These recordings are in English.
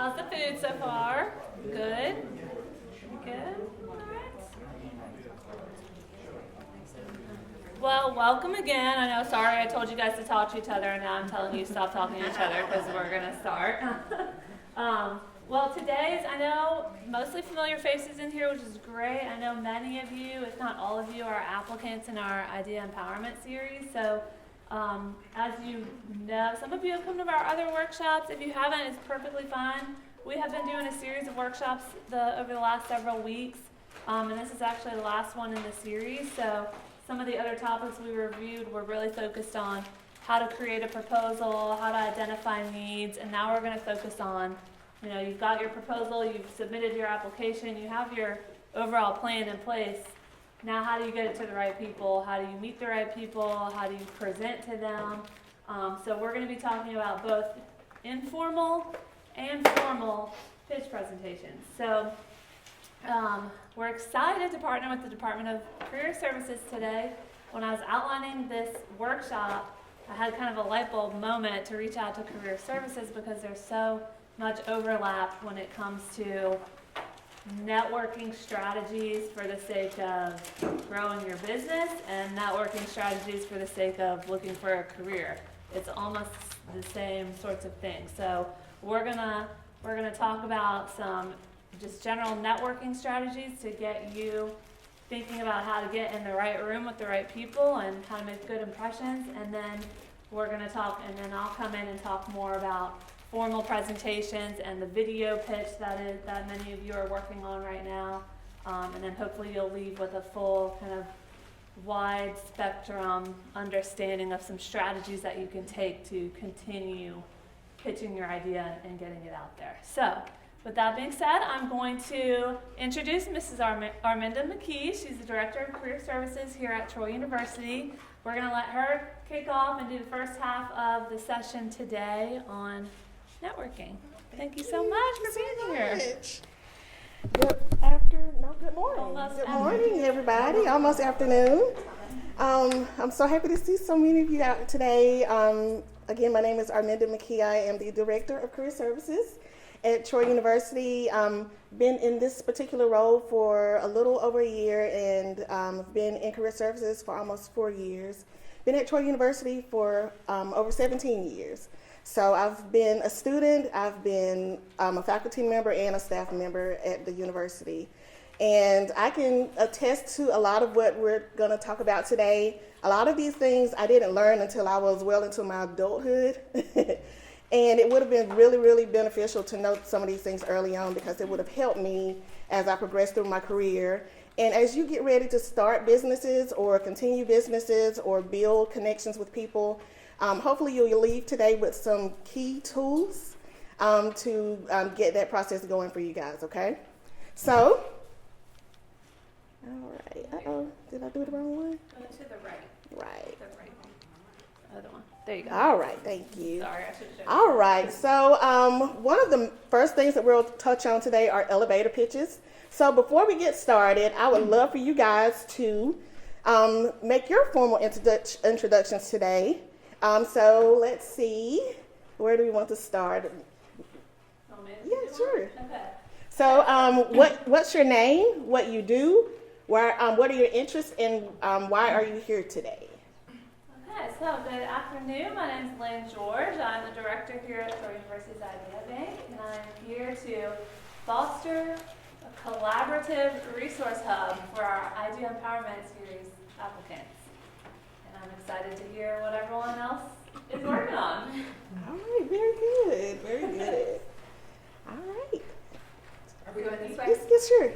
How's the food so far? Good? Good? All right. Well, welcome again. I know, sorry, I told you guys to talk to each other, and now I'm telling you to stop talking to each other because we're going to start. Well, today's, I know, mostly familiar faces in here, which is great. I know many of you, if not all of you, are applicants in our Idea Empowerment series. So, as you know, some of you have come to our other workshops. If you haven't, it's perfectly fine. We have been doing a series of workshops over the last several weeks, and this is actually the last one in the series. So, some of the other topics we reviewed were really focused on how to create a proposal, how to identify needs, and now we're going to focus on, you've got your proposal, you've submitted your application, you have your overall plan in place. Now how do you get it to the right people? How do you meet the right people? How do you present to them? So we're going to be talking about both informal and formal pitch presentations. So we're excited to partner with the Department of Career Services today. When I was outlining this workshop, I had kind of a light bulb moment to reach out to Career Services because there's so much overlap when it comes to networking strategies for the sake of growing your business and networking strategies for the sake of looking for a career. It's almost the same sorts of things. So we're gonna talk about some just general networking strategies to get you thinking about how to get in the right room with the right people and how to make good impressions. And then we're going to talk, and then I'll come in and talk more about formal presentations and the video pitch that many of you are working on right now. And then hopefully you'll leave with a full kind of wide spectrum understanding of some strategies that you can take to continue pitching your idea and getting it out there. So, with that being said, I'm going to introduce Mrs. Arminda McKee. She's the Director of Career Services here at Troy University. We're going to let her kick off and do the first half of the session today on networking. Thank you so much for being here. Good morning. Almost Good morning, everybody. Almost afternoon. I'm so happy to see so many of you out today. Again, my name is Arminda McKee. I am the Director of Career Services at Troy University. Been in this particular role for a little over a year and been in career services for almost 4 years. Been at Troy University for over 17 years. So I've been a student, I've been a faculty member and a staff member at the university. And I can attest to a lot of what we're gonna talk about today. A lot of these things I didn't learn until I was well into my adulthood. And it would have been really, really beneficial to know some of these things early on because it would have helped me as I progressed through my career. And as you get ready to start businesses or continue businesses or build connections with people, hopefully you'll leave today with some key tools to get that process going for you guys, okay? So, all right. Uh-oh, did I do the wrong one? Go to the right. Right. The right one. Other one. There you go. All right, thank you. Sorry, I should have shown you. All right, so one of the first things that we'll touch on today are elevator pitches. So before we get started, I would love for you guys to make your formal introductions today. So let's see, where do we want to start? Want me to Yeah, do sure. one? Okay. So what's your name, what you do, what are your interests, and why are you here today? Okay, so good afternoon. My name is Lynn George. I'm the director here at Troy University's Idea Bank, and I'm here to foster a collaborative resource hub for our Idea Empowerment Series applicants. And I'm excited to hear what everyone else is working on. All right, very good, very good. All right. Are we going this way? Yes, sure.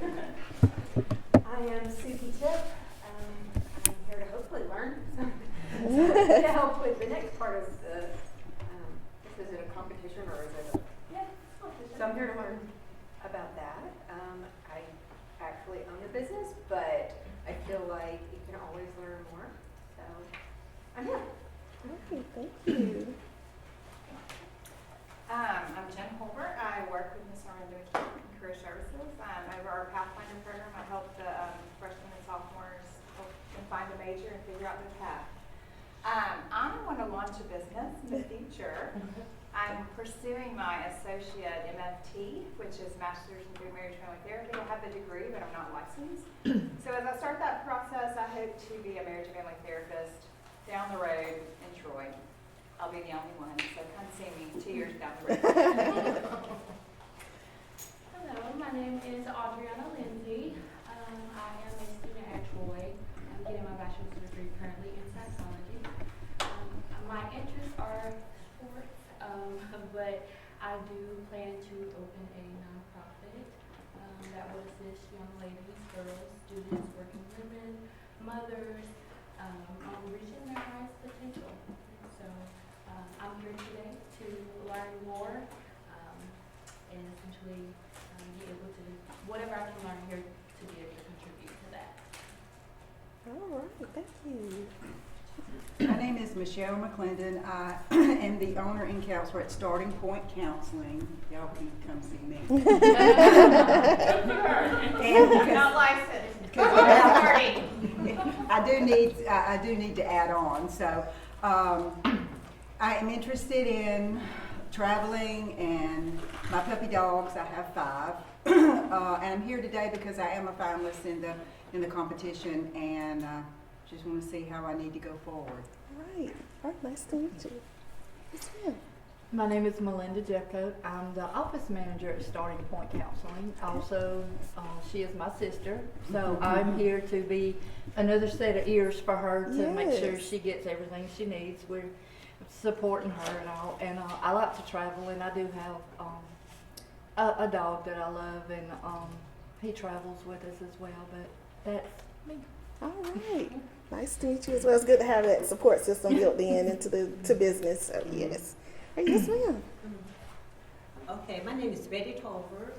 I am Suki Tip. I'm here to hopefully learn to help with the next part of the, is it a competition or is it a? Yeah. So I'm here to learn about that. I actually own a business, but I feel like you can always learn more. So I'm here. Okay, thank you. I'm Jen Holbert. I work with Ms. Arminda McKee in Career Services. Over our Pathfinder program, I help the freshmen and sophomores help them find a major and figure out their path. I want to launch a business in the future. I I'm pursuing my associate MFT, which is Master's in Food Marriage Family Therapy. I have the degree, but I'm not licensed. So as I start that process, I hope to be a marriage and family therapist down the road in Troy. I'll be the only one, so come see me 2 years down the road. Hello, my name is Adriana Lindsay. I am a student at Troy. I'm getting my bachelor's degree currently in psychology. My interests are sports, but I do plan to open a nonprofit that will assist young ladies, girls, students, working women, mothers on reaching their highest potential. So I'm here today to learn more and essentially be able to, whatever I can learn here, to be able to contribute to that. All right, thank you. My name is Michelle McClendon. I am the owner and counselor at Starting Point Counseling. Y'all can come see me. Not licensed. I do need to add on. So I am interested in traveling and my puppy dogs. I have 5. And I'm here today because I am a finalist in the competition and just want to see how I need to go forward. All right, nice to meet you. Yes, ma'am. My name is Melinda Jeffcoat. I'm the office manager at Starting Point Counseling. Also, she is my sister, so I'm here to be another set of ears for her to make sure Yes. she gets everything she needs. We're supporting her and all. And I like to travel, and I do have a dog that I love, and he travels with us as well. But that's me. All right. Nice to meet you as well. It's good to have that support system built into business. So yes. Yes, ma'am. Okay, my name is Betty Tolbert,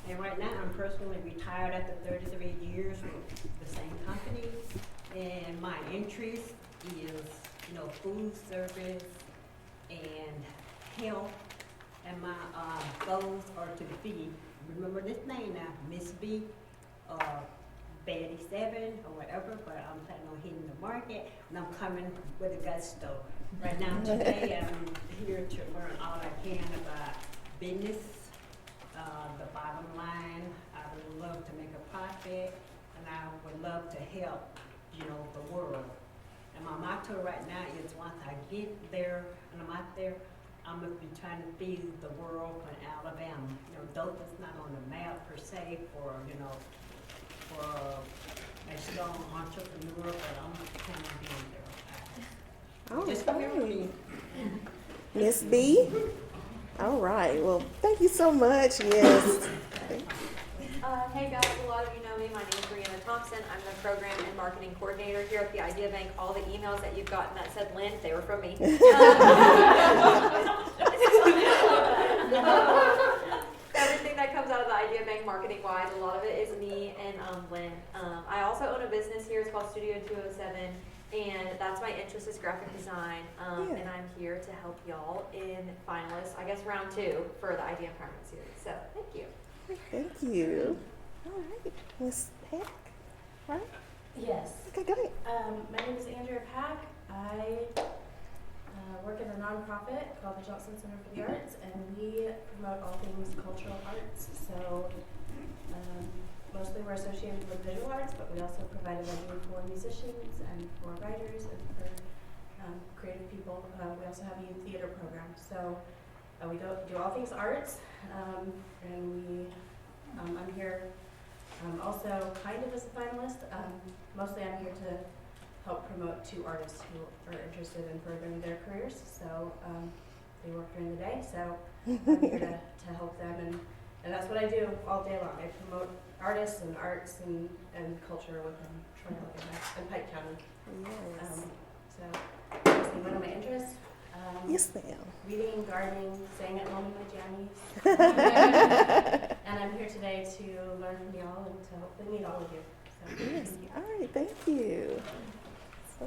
and right now I'm personally retired after 33 years with the same company. And my interest is, food service and health. And my goals are to be, remember this name now, Miss B, Betty 7 or whatever, but I'm planning on hitting the market, and I'm coming with a gusto. Right now, today, I'm here to learn all I can about business, the bottom line. I would love to make a profit, and I would love to help, the world. And my motto right now is once I get there and I'm out there, I'm going to be trying to feed the world in Alabama. Though it's not on the map per se for a strong entrepreneur, but I'm kind of being there. All Just remember right. me. Miss B. All right. Well, thank you so much. Yes. Hey guys, a lot of you know me. My name is Brianna Thompson. I'm the program and marketing coordinator here at the Idea Bank. All the emails that you've gotten that said Lynn, they were from me. Everything that comes out of the Idea Bank marketing wise, a lot of it is me and Lynn. I also own a business here. It's called Studio 207. And that's my interest is graphic design, and I'm here to help y'all in finalists, I guess round 2 for the Idea Empowerment Series. So thank you. Thank you. All right. Miss Pack. Right? Yes. Okay, go ahead. My name is Andrea Pack. I work in a nonprofit called the Johnson Center for the Arts, and we promote all things cultural arts. So mostly we're associated with visual arts, but we also provide a venue for musicians and for writers and for creative people. We also have a youth theater program. So we do all things arts, and I'm here also kind of as a finalist. Mostly I'm here to help promote 2 artists who are interested in furthering their careers. So they work during the day, so I'm here to help them, and that's what I do all day long. I promote artists and arts and culture within Troy and Pike County. Yes. So that's one of my interests. Yes, ma'am. Reading, gardening, staying at home with my jammies. And I'm here today to learn from y'all and to hopefully meet all of you. So, Yes. thank you. All right. Thank you. So,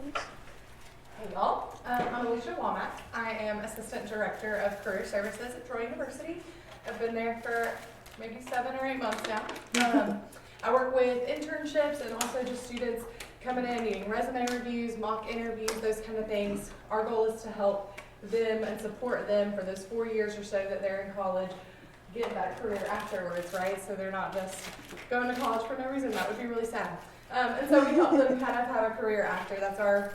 Hey y'all, I'm Alicia Womack. I am Assistant Director of Career Services at Troy University. I've been there for maybe 7 or 8 months now. I work with internships and also just students coming in, needing resume reviews, mock interviews, those kind of things. Our goal is to help them and support them for those 4 years or so that they're in college, get that career afterwards, right? So they're not just going to college for no reason. That would be really sad. And so we help them kind of have a career after. That's our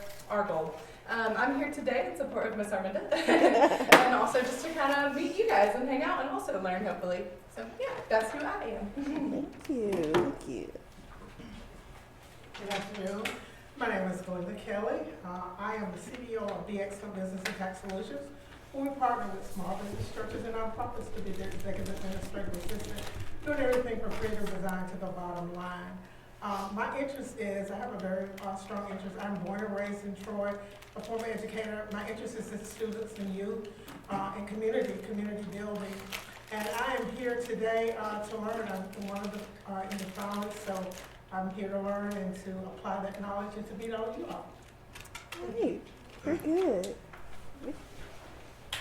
goal. I'm here today in support of Miss Arminda and also just to kind of meet you guys and hang out and also learn, hopefully. So yeah, that's who I am. Thank you. Thank you. Good afternoon. My name is Glenda Kelly. I am the CEO of DXO Business and Tax Solutions. We partner with small business churches and nonprofits to be their executive administrative assistant, doing everything from creative design to the bottom line. My interest is, I have a very strong interest. I'm born and raised in Troy, a former educator. My interest is in students and youth and community building. And I am here today to learn. I'm one of the in the finalists, so I'm here to learn and to apply that knowledge and to meet all of you all. Great. Very good.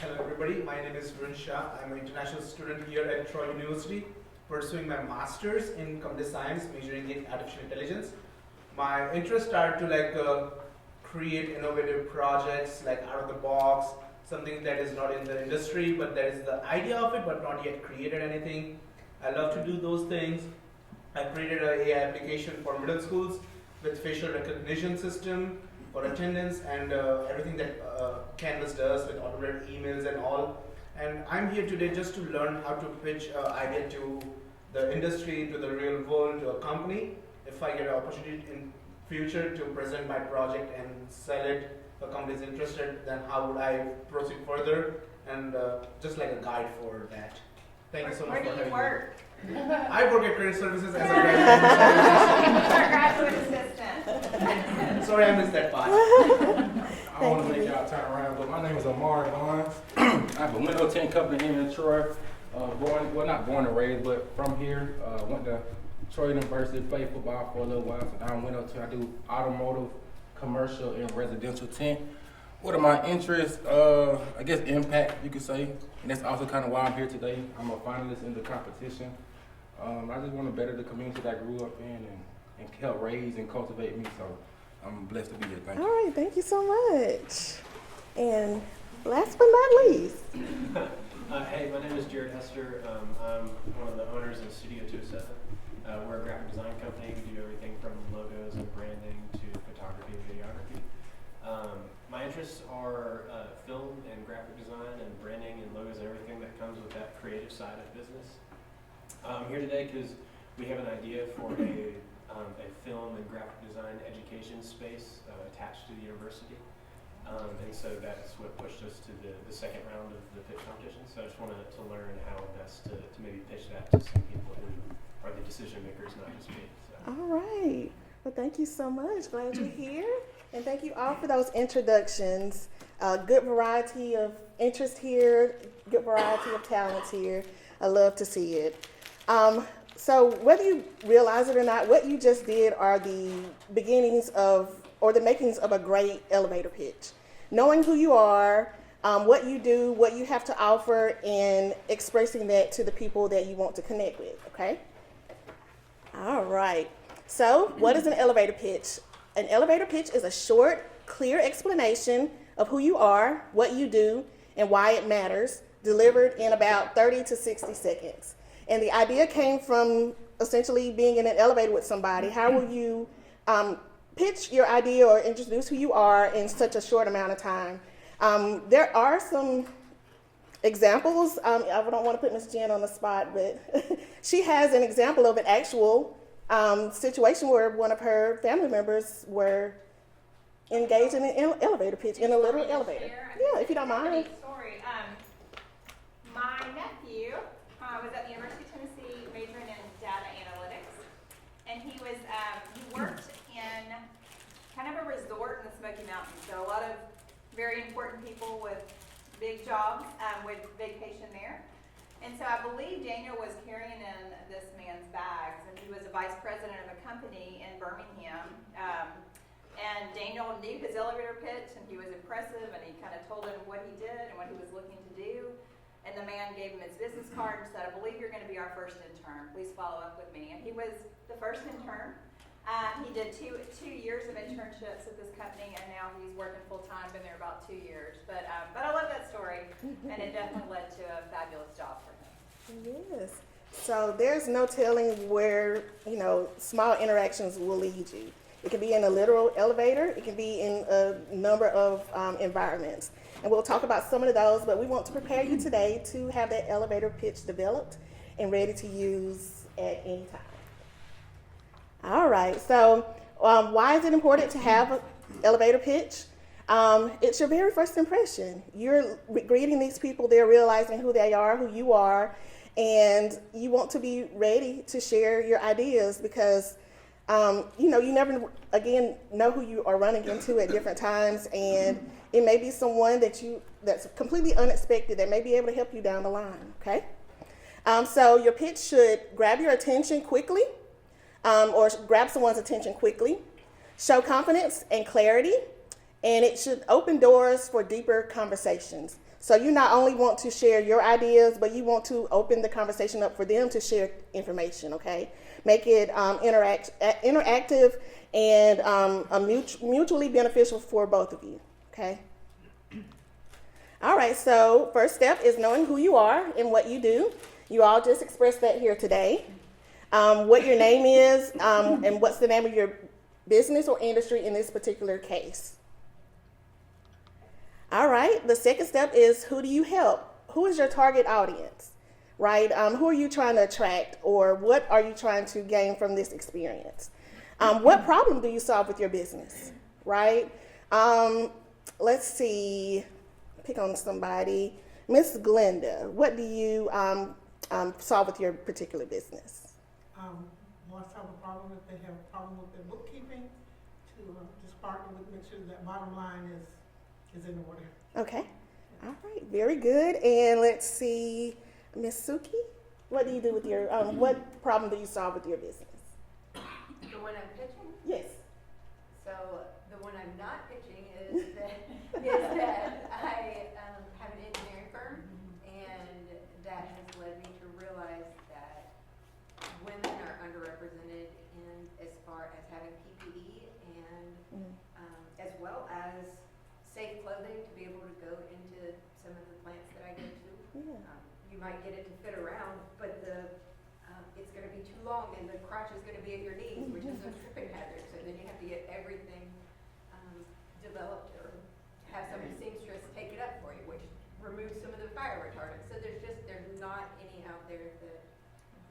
Hello everybody, my name is Varun Shah. I'm an international student here at Troy University, pursuing my master's in computer science, majoring in artificial intelligence. My interests are to create innovative projects out of the box, something that is not in the industry, but that is the idea of it, but not yet created anything. I love to do those things. I created an AI application for middle schools with facial recognition system for attendance and everything that Canvas does with automated emails and all. And I'm here today just to learn how to pitch an idea to the industry, to the real world, to a company. If I get an opportunity in future to present my project and sell it, if a company is interested, then how would I proceed further? And just like a guide for that. Thank you so much for having me. Where do you work? I work at Career Services as a Graduate assistant. Sorry, I missed that part. I want to make y'all turn around, but my name is Omari Barnes. I have a window tint company here in Troy. Not born and raised, but from here. Went to Troy University, played football for a little while. So now I'm window tint. I do automotive, commercial, and residential tint. What are my interests? I guess impact, you could say. And that's also kind of why I'm here today. I'm a finalist in the competition. I just want to better the community that I grew up in and help raise and cultivate me. So I'm blessed to be here. Thank you. All right. Thank you so much. And last but not least. Hey, my name is Jared Hester. I'm one of the owners of Studio 207. We're a graphic design company. We do everything from logos and branding to photography and videography. My interests are film and graphic design and branding and logos and everything that comes with that creative side of business. I'm here today because we have an idea for a film and graphic design education space attached to the university. And so that's what pushed us to the second round of the pitch competition. So I just wanted to learn how best to maybe pitch that to some people who are the decision makers, not just me. So. All right. Well, thank you so much. Glad you're here. And thank you all for those introductions. Good variety of interest here, good variety of talents here. I love to see it. So whether you realize it or not, what you just did are the beginnings of, or the makings of a great elevator pitch. Knowing who you are, what you do, what you have to offer, and expressing that to the people that you want to connect with, okay? All right. So what is an elevator pitch? An elevator pitch is a short, clear explanation of who you are, what you do, and why it matters, delivered in about 30 to 60 seconds. And the idea came from essentially being in an elevator with somebody. How will you pitch your idea or introduce who you are in such a short amount of time? There are some examples. I don't want to put Ms. Jen on the spot, but she has an example of an actual situation where one of her family members were engaged in an elevator pitch, in a literal elevator. Yeah, if you don't mind. Story. My nephew was at the University of Tennessee majoring in data analytics, and he worked in kind of a resort in the Smoky Mountains. So a lot of very important people with big jobs would vacation there. And so I believe Daniel was carrying in this man's bags, and he was a vice president of a company in Birmingham. And Daniel knew his elevator pitch, and he was impressive, and he kind of told him what he did and what he was looking to do. And the man gave him his business card and said, I believe you're going to be our first intern. Please follow up with me. And he was the first intern. He did two years of internships at this company, and now he's working full time. Been there about 2 years, but I love that story, and it definitely led to a fabulous job for him. Yes. So there's no telling where, small interactions will lead you. It can be in a literal elevator. It can be in a number of environments. And we'll talk about some of those, but we want to prepare you today to have that elevator pitch developed and ready to use at any time. All right, so why is it important to have an elevator pitch? It's your very first impression. You're greeting these people, they're realizing who they are, who you are, and you want to be ready to share your ideas because, you never, again, know who you are running into at different times, and it may be someone that's completely unexpected that may be able to help you down the line, okay? So your pitch should grab your attention quickly, or grab someone's attention quickly, show confidence and clarity, and it should open doors for deeper conversations. So you not only want to share your ideas, but you want to open the conversation up for them to share information, okay? Make it interactive and mutually beneficial for both of you, okay? All right, so first step is knowing who you are and what you do. You all just expressed that here today. What your name is, and what's the name of your business or industry in this particular case. All right, the second step is who do you help? Who is your target audience, right? Who are you trying to attract, or what are you trying to gain from this experience? What problem do you solve with your business, right? Let's see, pick on somebody. Miss Glenda, what do you solve with your particular business? Once I have a problem, if they have a problem with their bookkeeping, to just partner with, make sure that bottom line is in order. Okay. All right. Very good. And let's see, Miss Suki, what do you do with your, what problem do you solve with your business? The one I'm pitching? Yes. So the one I'm not pitching is that I have an engineering firm, and that has led me to realize that women are underrepresented in as far as having PPE and as well as safe clothing to be able to go into some of the plants that I go to. Yeah. You might get it to fit around, but it's going to be too long, and the crotch is going to be at your knees, which is a tripping hazard. So then you have to get everything developed, or have some seamstress take it up for you, which removes some of the fire retardants. So there's not any out there that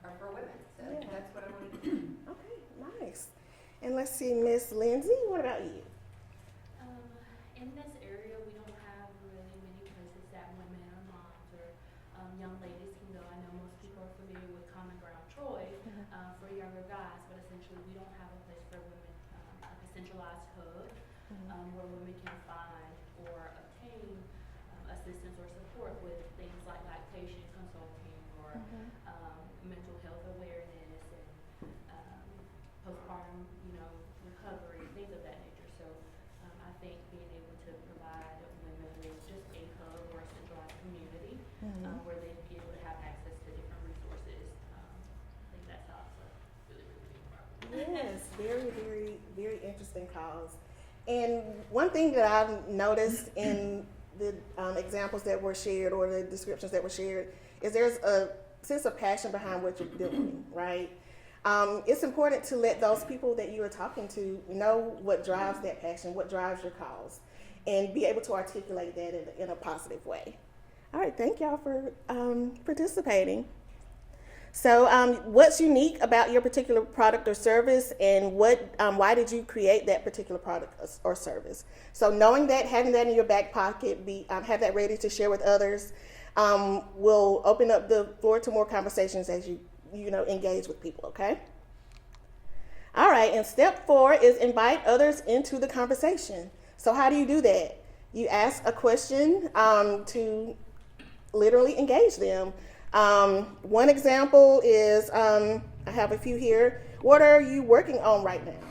are for women. So that's what I wanted to do. Okay, nice. And let's see, Miss Lindsay, what about you? In this area, we don't have really many places that women or moms or young ladies can go. I know most people are familiar with Common Ground Troy for younger guys, but essentially we don't have a place for women, like a centralized hub where women can find or obtain assistance or support with things like lactation consulting or mental health awareness and postpartum, recovery, things of that nature. So I think being able to provide women with just a hub or a centralized community where they'd be able to have access to different resources, I think that's also really, really big problem. Yes, very, very, very interesting cause. And one thing that I've noticed in the examples that were shared or the descriptions that were shared is there's a sense of passion behind what you're doing, right? It's important to let those people that you are talking to know what drives that passion, what drives your cause, and be able to articulate that in a positive way. All right, thank y'all for participating. So what's unique about your particular product or service, and why did you create that particular product or service? So knowing that, having that in your back pocket, have that ready to share with others, will open up the floor to more conversations as you engage with people, okay? All right, and step 4 is invite others into the conversation. So how do you do that? You ask a question to literally engage them. One example is, I have a few here. What are you working on right now?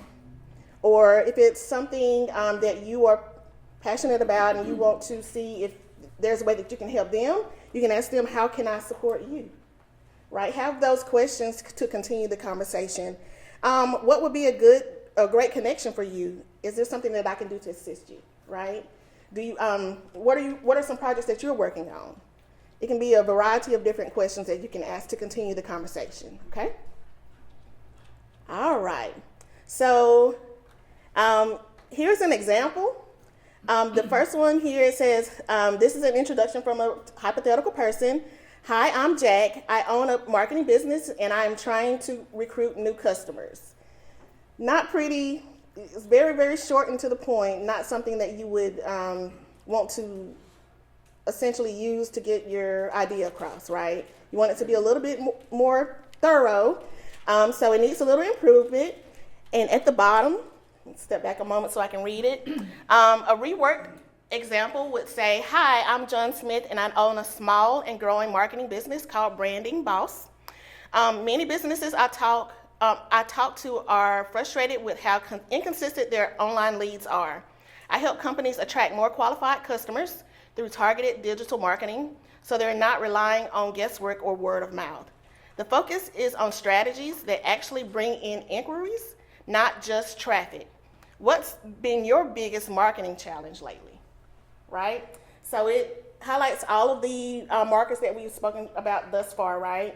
Or if it's something that you are passionate about and you want to see if there's a way that you can help them, you can ask them, how can I support you? Right? Have those questions to continue the conversation. What would be a great connection for you? Is there something that I can do to assist you, right? Do you, what are some projects that you're working on? It can be a variety of different questions that you can ask to continue the conversation, okay? All right. So here's an example. The first one here, it says, this is an introduction from a hypothetical person. Hi, I'm Jack. I own a marketing business and I'm trying to recruit new customers. Not pretty, it's very, very short and to the point, not something that you would want to essentially use to get your idea across, right? You want it to be a little bit more thorough, so it needs a little improvement. And at the bottom, let's step back a moment so I can read it. A reworked example would say, hi, I'm John Smith and I own a small and growing marketing business called Branding Boss. Many businesses I talk to are frustrated with how inconsistent their online leads are. I help companies attract more qualified customers through targeted digital marketing so they're not relying on guesswork or word of mouth. The focus is on strategies that actually bring in inquiries, not just traffic. What's been your biggest marketing challenge lately, right? So it highlights all of the markers that we've spoken about thus far, right?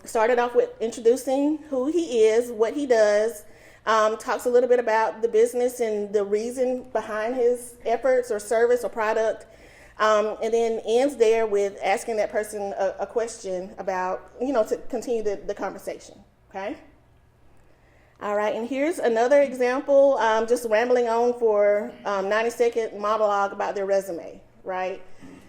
Started off with introducing who he is, what he does, talks a little bit about the business and the reason behind his efforts or service or product, and then ends there with asking that person a question about, to continue the conversation, okay? All right, and here's another example, just rambling on for 90-second monologue about their resume, right?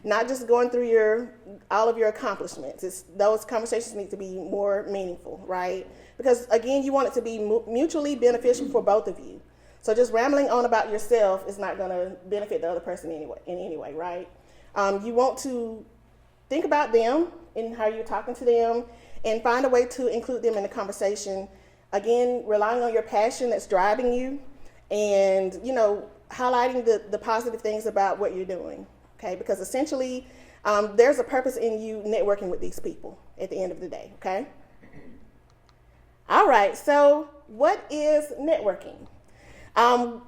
Not just going through all of your accomplishments. Those conversations need to be more meaningful, right? Because again, you want it to be mutually beneficial for both of you. So just rambling on about yourself is not going to benefit the other person in any way, right? You want to think about them and how you're talking to them and find a way to include them in the conversation. Again, relying on your passion that's driving you and, highlighting the positive things about what you're doing, okay? Because essentially, there's a purpose in you networking with these people at the end of the day, okay? All right, so what is networking?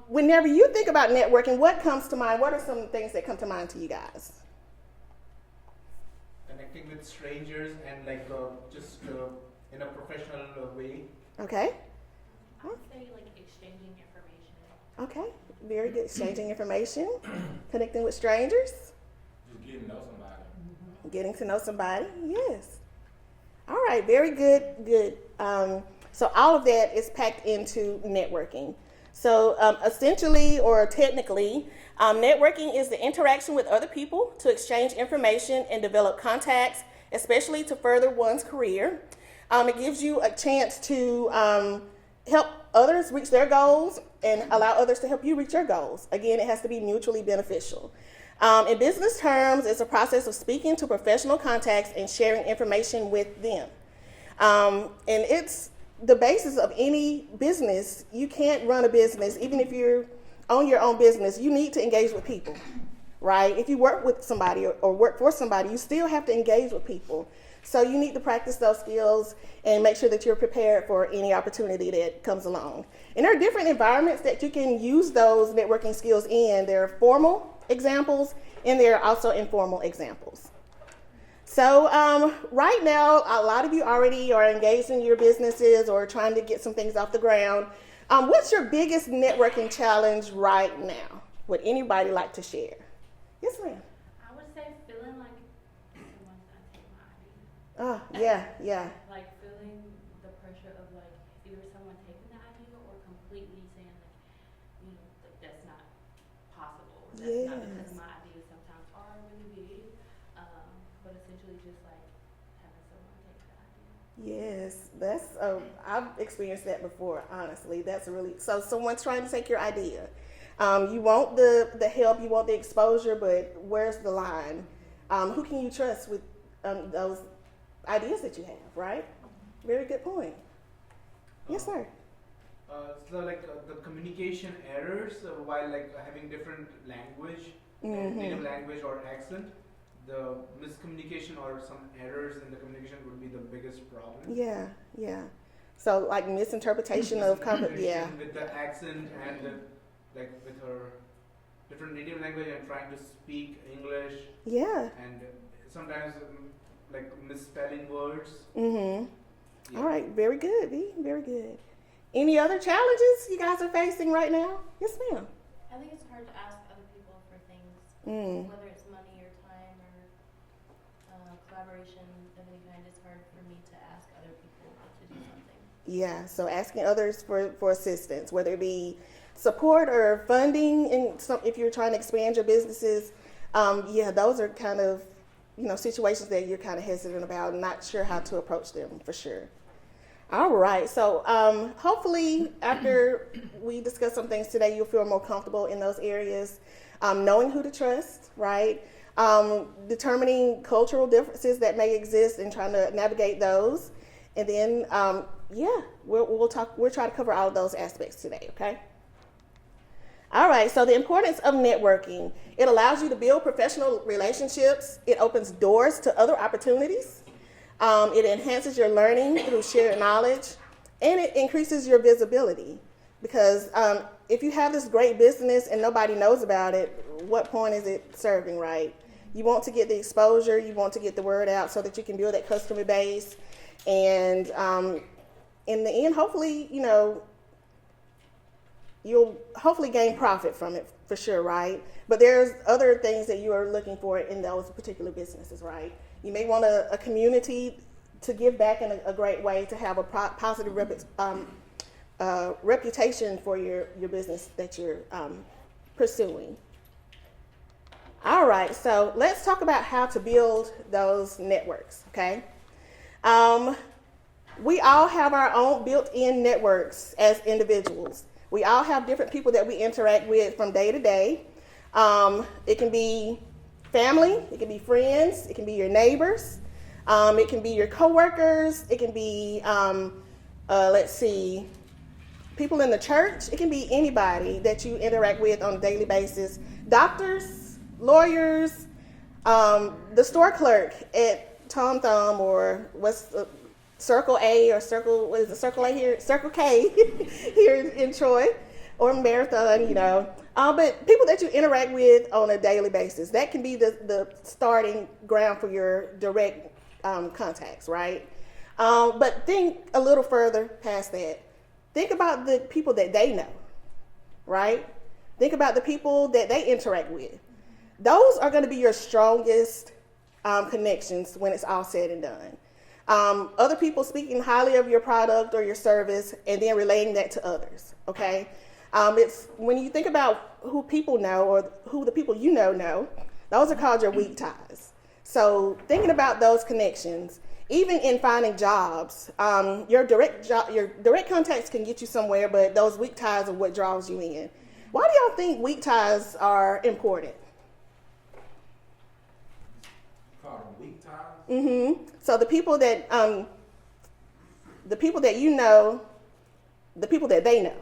Whenever you think about networking, what comes to mind? What are some things that come to mind to you guys? Connecting with strangers and just in a professional way. Okay. I would say exchanging information. Okay, very good. Exchanging information, connecting with strangers. Just getting to know somebody. Getting to know somebody, yes. All right, very good. So all of that is packed into networking. So essentially or technically, networking is the interaction with other people to exchange information and develop contacts, especially to further one's career. It gives you a chance to help others reach their goals and allow others to help you reach your goals. Again, it has to be mutually beneficial. In business terms, it's a process of speaking to professional contacts and sharing information with them. And it's the basis of any business. You can't run a business, even if you're on your own business, you need to engage with people, right? If you work with somebody or work for somebody, you still have to engage with people. So you need to practice those skills and make sure that you're prepared for any opportunity that comes along. And there are different environments that you can use those networking skills in. There are formal examples and there are also informal examples. So right now, a lot of you already are engaged in your businesses or trying to get some things off the ground. What's your biggest networking challenge right now? Would anybody like to share? Yes, ma'am. I would say feeling like someone's gonna take my idea. Oh, yeah. Like feeling the pressure of either someone taking the idea or completely saying that's not possible. Or that's not because my ideas sometimes are really big. But essentially just having someone take the idea. Yes, I've experienced that before, honestly. So someone's trying to take your idea. You want the help, you want the exposure, but where's the line? Who can you trust with those ideas that you have, right? Very good point. Yes, sir. So the communication errors while having different language, native language or accent, the miscommunication or some errors in the communication would be the biggest problem. Yeah. So like misinterpretation of yeah. With the accent and like with her different native language and trying to speak English. Yeah. And sometimes like misspelling words. Mm-hmm. Yeah. All right, very good, V. Very good. Any other challenges you guys are facing right now? Yes, ma'am. I think it's hard to ask other people for things, whether it's money or time or collaboration of any kind. It's hard for me to ask other people to do something. Yeah, so asking others for assistance, whether it be support or funding, if you're trying to expand your businesses, yeah, those are kind of, situations that you're kind of hesitant about and not sure how to approach them for sure. All right, so hopefully after we discuss some things today, you'll feel more comfortable in those areas, knowing who to trust, right? Determining cultural differences that may exist and trying to navigate those. And then, yeah, we'll try to cover all of those aspects today, okay? All right, so the importance of networking. It allows you to build professional relationships. It opens doors to other opportunities. It enhances your learning through shared knowledge, and it increases your visibility. Because if you have this great business and nobody knows about it, what point is it serving, right? You want to get the exposure, you want to get the word out so that you can build that customer base. And in the end, hopefully, you'll hopefully gain profit from it for sure, right? But there's other things that you are looking for in those particular businesses, right? You may want a community to give back in a great way, to have a positive reputation for your business that you're pursuing. All right, so let's talk about how to build those networks, okay? We all have our own built-in networks as individuals. We all have different people that we interact with from day to day. It can be family, it can be friends, it can be your neighbors, it can be your coworkers, it can be, people in the church. It can be anybody that you interact with on a daily basis. Doctors, lawyers, the store clerk at Tom Thumb, or Circle A or Circle A here? Circle K here in Troy, or Marathon, But people that you interact with on a daily basis, that can be the starting ground for your direct contacts, right? But think a little further past that. Think about the people that they know, right? Think about the people that they interact with. Those are going to be your strongest connections when it's all said and done. Other people speaking highly of your product or your service and then relaying that to others, okay? It's when you think about who people know or who the people you know, those are called your weak ties. So thinking about those connections, even in finding jobs, your direct contacts can get you somewhere, but those weak ties are what draws you in. Why do y'all think weak ties are important? Call them weak ties? Mm-hmm. So the people that you know, the people that they know.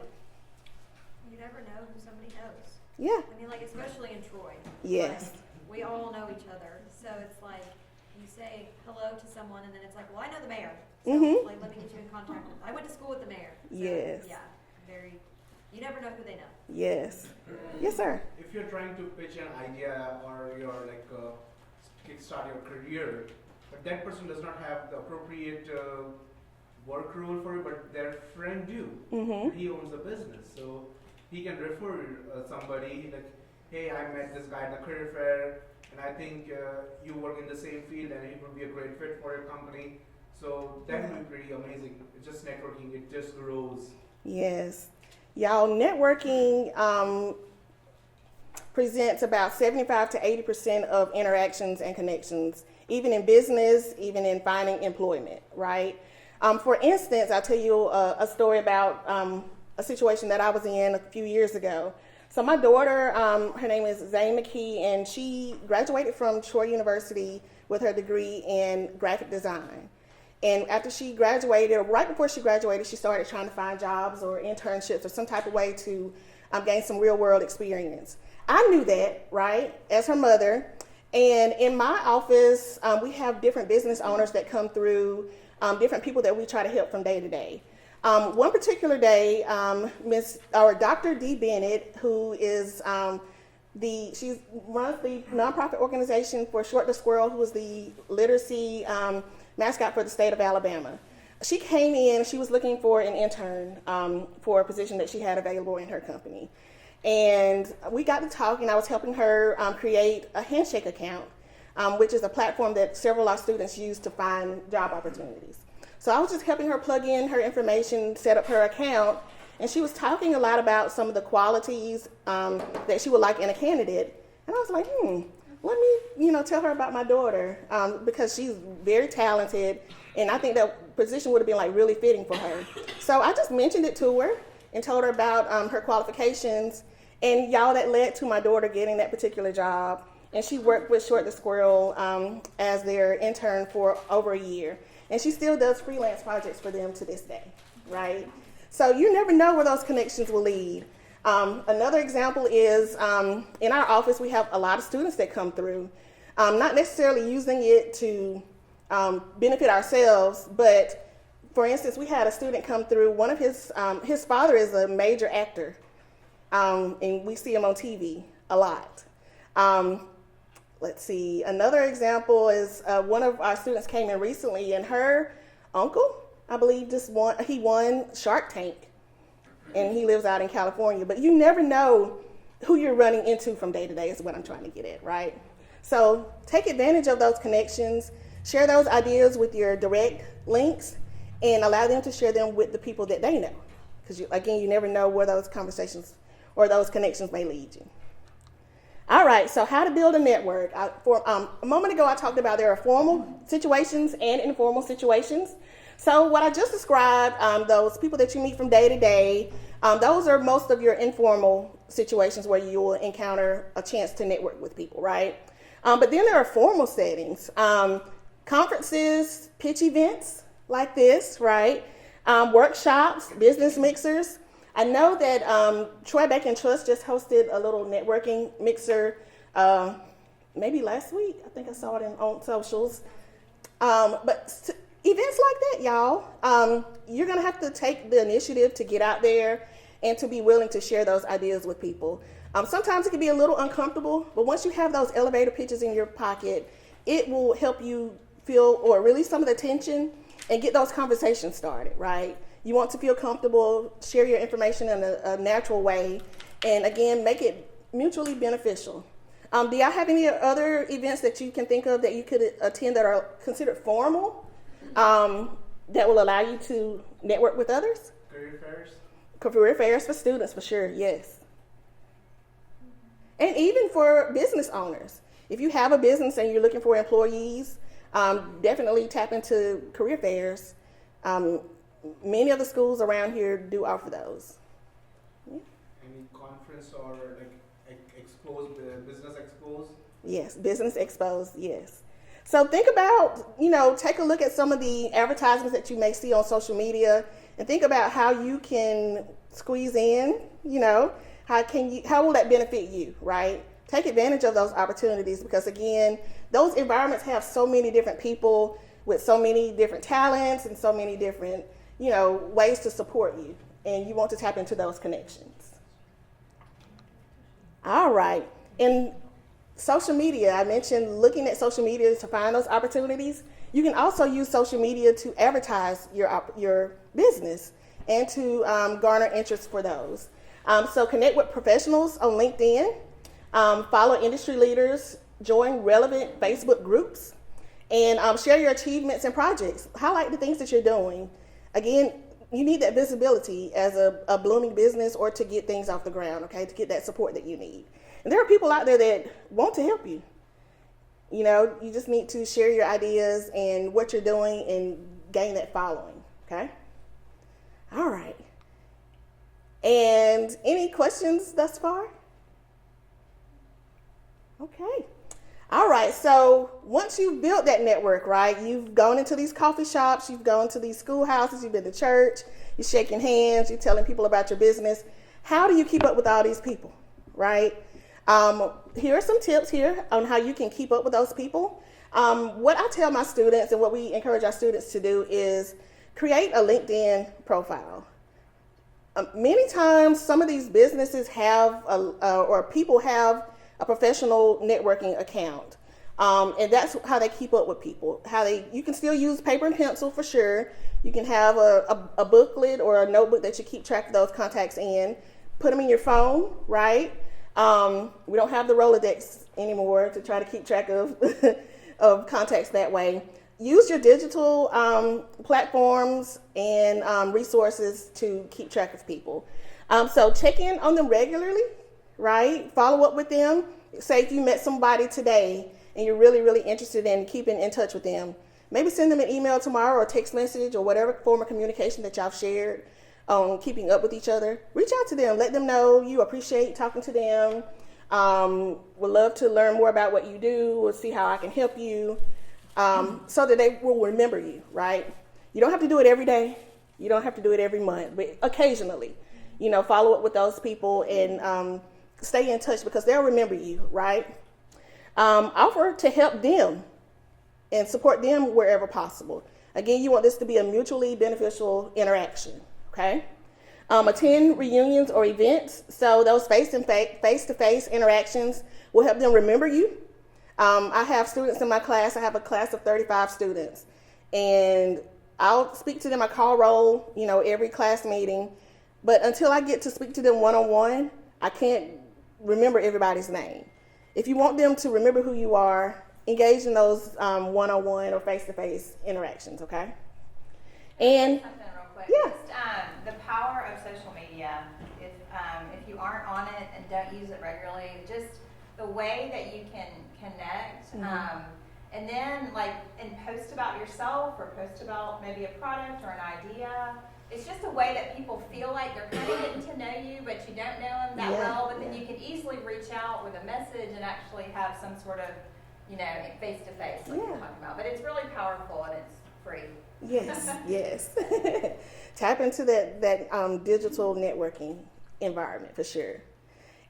You never know who somebody knows. Yeah. I mean, like, especially in Troy. Yes. Like, we all know each other. So it's like, you say hello to someone, and then it's like, well, I know the mayor. So, like, let me get you in contact with I went to school with the mayor. So, Yes. Yeah, you never know who they know. Yes. Yes, sir. If you're trying to pitch an idea or you're like kickstart your career, but that person does not have the appropriate work role for it, but their friend do. Mm-hmm. He owns a business, so he can refer somebody like, hey, I met this guy at the career fair, and I think you work in the same field, and he would be a great fit for your company. So that would be pretty amazing. It's just networking; it just grows. Yes. Y'all, networking presents about 75 to 80% of interactions and connections, even in business, even in finding employment, right? For instance, I'll tell you a story about a situation that I was in a few years ago. So my daughter, her name is Zane McKee, and she graduated from Troy University with her degree in graphic design. And after she graduated, or right before she graduated, she started trying to find jobs or internships or some type of way to gain some real world experience. I knew that, right, as her mother. And in my office, we have different business owners that come through, different people that we try to help from day to day. One particular day, Dr. Dee Bennett, who is she runs the nonprofit organization for Short the Squirrel, who is the literacy mascot for the state of Alabama. She came in, she was looking for an intern for a position that she had available in her company. And we got to talking. I was helping her create a Handshake account, which is a platform that several of our students use to find job opportunities. So I was just helping her plug in her information, set up her account, and she was talking a lot about some of the qualities that she would like in a candidate. And I was like, let me, tell her about my daughter because she's very talented, and I think that position would have been like really fitting for her. So I just mentioned it to her and told her about her qualifications, and y'all, that led to my daughter getting that particular job. And she worked with Short the Squirrel as their intern for over a year. And she still does freelance projects for them to this day, right? So you never know where those connections will lead. Another example is in our office, we have a lot of students that come through, not necessarily using it to benefit ourselves, but for instance, we had a student come through. One of his father is a major actor, and we see him on TV a lot. Let's see, another example is one of our students came in recently, and her uncle, I believe, he won Shark Tank, and he lives out in California. But you never know who you're running into from day to day is what I'm trying to get at, right? So take advantage of those connections, share those ideas with your direct links, and allow them to share them with the people that they know. Because again, you never know where those conversations or those connections may lead you. All right, so how to build a network. A moment ago, I talked about there are formal situations and informal situations. So what I just described, those people that you meet from day to day, those are most of your informal situations where you will encounter a chance to network with people, right? But then there are formal settings, conferences, pitch events like this, right? Workshops, business mixers. I know that Troy Bacon Trust just hosted a little networking mixer maybe last week. I think I saw it on socials. But events like that, y'all, you're going to have to take the initiative to get out there and to be willing to share those ideas with people. Sometimes it can be a little uncomfortable, but once you have those elevator pitches in your pocket, it will help you feel or release some of the tension and get those conversations started, right? You want to feel comfortable, share your information in a natural way, and again, make it mutually beneficial. Do y'all have any other events that you can think of that you could attend that are considered formal that will allow you to network with others? Career fairs? Career fairs for students, for sure, yes. And even for business owners. If you have a business and you're looking for employees, definitely tap into career fairs. Many of the schools around here do offer those. Yeah. Any conference or business expos? Yes, business expos, yes. So think about, take a look at some of the advertisements that you may see on social media and think about how you can squeeze in, how will that benefit you, right? Take advantage of those opportunities because again, those environments have so many different people with so many different talents and so many different ways to support you, and you want to tap into those connections. All right, in social media, I mentioned looking at social media to find those opportunities. You can also use social media to advertise your business and to garner interest for those. So connect with professionals on LinkedIn, follow industry leaders, join relevant Facebook groups, and share your achievements and projects. Highlight the things that you're doing. Again, you need that visibility as a blooming business or to get things off the ground, okay, to get that support that you need. And there are people out there that want to help you. You just need to share your ideas and what you're doing and gain that following, okay? All right. And any questions thus far? Okay. All right, so once you've built that network, right, you've gone into these coffee shops, you've gone to these schoolhouses, you've been to church, you're shaking hands, you're telling people about your business. How do you keep up with all these people, right? Here are some tips here on how you can keep up with those people. What I tell my students and what we encourage our students to do is create a LinkedIn profile. Many times, some of these businesses have, or people have a professional networking account. And that's how they keep up with people. You can still use paper and pencil for sure. You can have a booklet or a notebook that you keep track of those contacts in. Put them in your phone, right? We don't have the Rolodex anymore to try to keep track of, of contacts that way. Use your digital platforms and resources to keep track of people. So check in on them regularly, right? Follow up with them. Say if you met somebody today and you're really, really interested in keeping in touch with them, maybe send them an email tomorrow or text message or whatever form of communication that y'all shared on keeping up with each other. Reach out to them. Let them know you appreciate talking to them. Would love to learn more about what you do. We'll see how I can help you. So that they will remember you, right? You don't have to do it every day. You don't have to do it every month, but occasionally, follow up with those people and stay in touch because they'll remember you, right? Offer to help them and support them wherever possible. Again, you want this to be a mutually beneficial interaction, okay? Attend reunions or events. So those face-to-face interactions will help them remember you. I have students in my class. I have a class of 35 students, and I'll speak to them. I call roll, every class meeting, but until I get to speak to them one-on-one, I can't remember everybody's name. If you want them to remember who you are, engage in those one-on-one or face-to-face interactions, okay? And Something real quick. yeah. Just, the power of social media. If you aren't on it and don't use it regularly, just the way that you can connect, and then and post about yourself or post about maybe a product or an idea. It's just a way that people feel like they're kind of getting to know you, but you don't know them that well. But then you can easily reach out with a message and actually have some sort of, face-to-face like you're talking about. But it's really powerful and it's free. Yes, yes. Tap into that digital networking environment for sure.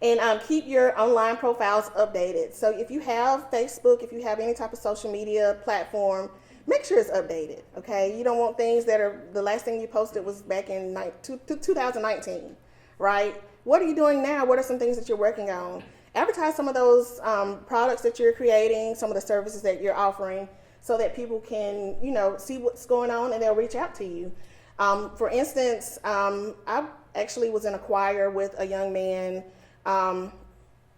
And keep your online profiles updated. So if you have Facebook, if you have any type of social media platform, make sure it's updated, okay? You don't want things that are, the last thing you posted was back in 2019, right? What are you doing now? What are some things that you're working on? Advertise some of those products that you're creating, some of the services that you're offering, so that people can, see what's going on and they'll reach out to you. For instance, I actually was in a choir with a young man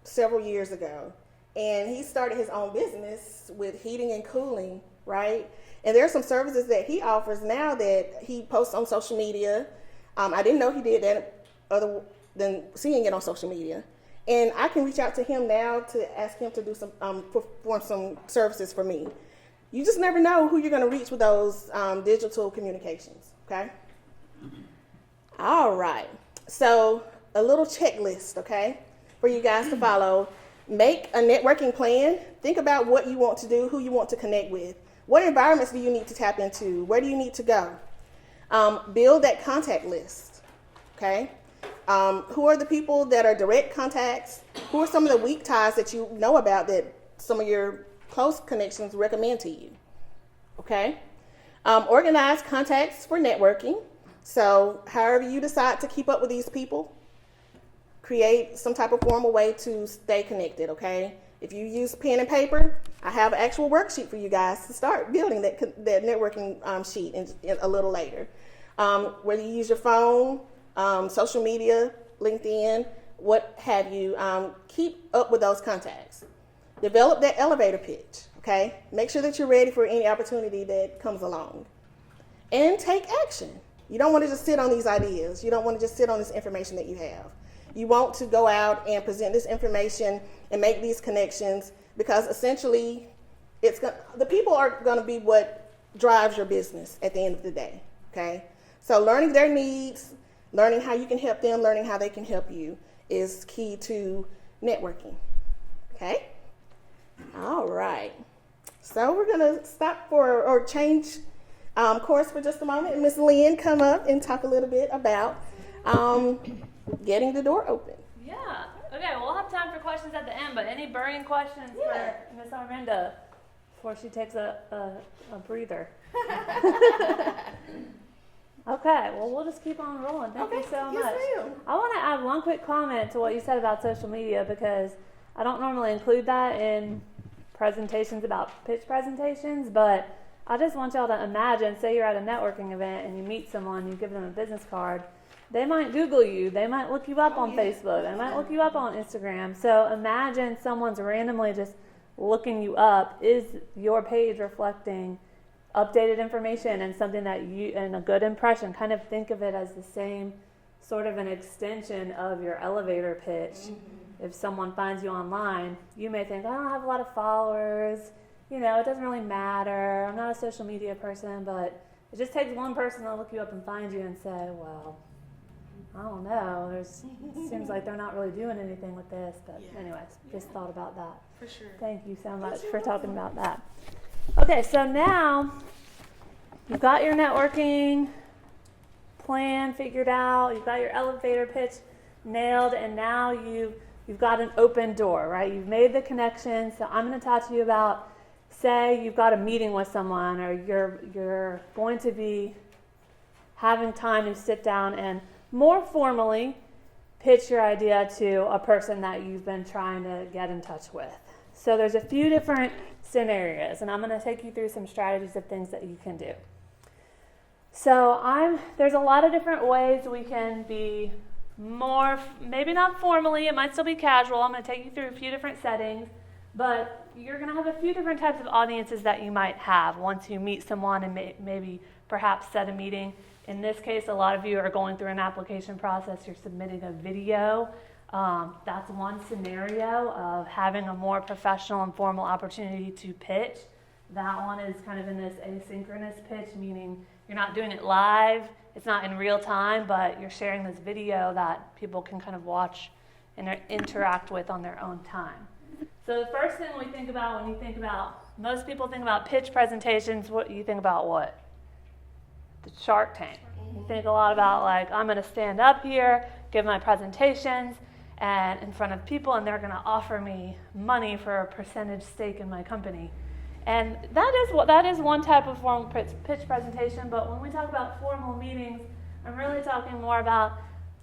several years ago, and he started his own business with heating and cooling, right? And there are some services that he offers now that he posts on social media. I didn't know he did that other than seeing it on social media. And I can reach out to him now to ask him to do perform some services for me. You just never know who you're going to reach with those digital communications, okay? All right. So a little checklist, okay, for you guys to follow. Make a networking plan. Think about what you want to do, who you want to connect with. What environments do you need to tap into? Where do you need to go? Build that contact list, okay? Who are the people that are direct contacts? Who are some of the weak ties that you know about that some of your close connections recommend to you, okay? Organize contacts for networking. So however you decide to keep up with these people, create some type of formal way to stay connected, okay? If you use pen and paper, I have an actual worksheet for you guys to start building that networking sheet in a little later. Whether you use your phone, social media, LinkedIn, what have you, keep up with those contacts. Develop that elevator pitch, okay? Make sure that you're ready for any opportunity that comes along. And take action. You don't want to just sit on these ideas. You don't want to just sit on this information that you have. You want to go out and present this information and make these connections, because essentially the people are going to be what drives your business at the end of the day, okay? So learning their needs, learning how you can help them, learning how they can help you is key to networking, okay? All right. So we're going to stop or change course for just a moment, and Ms. Lynn come up and talk a little bit about getting the door open. Yeah. Okay, we'll have time for questions at the end, but any burning questions for Ms. Arminda before she takes a breather? Okay, well, we'll just keep on rolling. Thank you so yes, much. ma'am. I want to add one quick comment to what you said about social media because I don't normally include that in presentations about pitch presentations, but I just want y'all to imagine, say you're at a networking event and you meet someone, you give them a business card, they might Google you, they might look you up on Facebook, they might look you up on Instagram. So imagine someone's randomly just looking you up. Is your page reflecting updated information and something that you, and a good impression? Kind of think of it as the same sort of an extension of your elevator pitch. If someone finds you online, you may think, I don't have a lot of followers, you know, it doesn't really matter, I'm not a social media person, but it just takes one person to look you up and find you and say, well, I don't know, it seems like they're not really doing anything with this, but anyways, just thought about that. For sure. Thank you so much for talking about that. Okay, so now you've got your networking plan figured out, you've got your elevator pitch nailed, and now you've got an open door, right? You've made the connection. So I'm going to talk to you about, say you've got a meeting with someone, or you're going to be having time to sit down and more formally pitch your idea to a person that you've been trying to get in touch with. So there's a few different scenarios, and I'm going to take you through some strategies of things that you can do. So there's a lot of different ways we can be more, maybe not formally, it might still be casual. I'm going to take you through a few different settings, but you're going to have a few different types of audiences that you might have once you meet someone and maybe perhaps set a meeting. In this case, a lot of you are going through an application process. You're submitting a video. That's one scenario of having a more professional and formal opportunity to pitch. That one is kind of in this asynchronous pitch, meaning you're not doing it live. It's not in real time, but you're sharing this video that people can kind of watch and interact with on their own time. So the first thing we think about when you think about, most people think about pitch presentations, what you think about what? The Shark Tank. You think a lot about like, I'm going to stand up here, give my presentations, and in front of people, and they're going to offer me money for a percentage stake in my company. And that is one type of formal pitch presentation, but when we talk about formal meetings, I'm really talking more about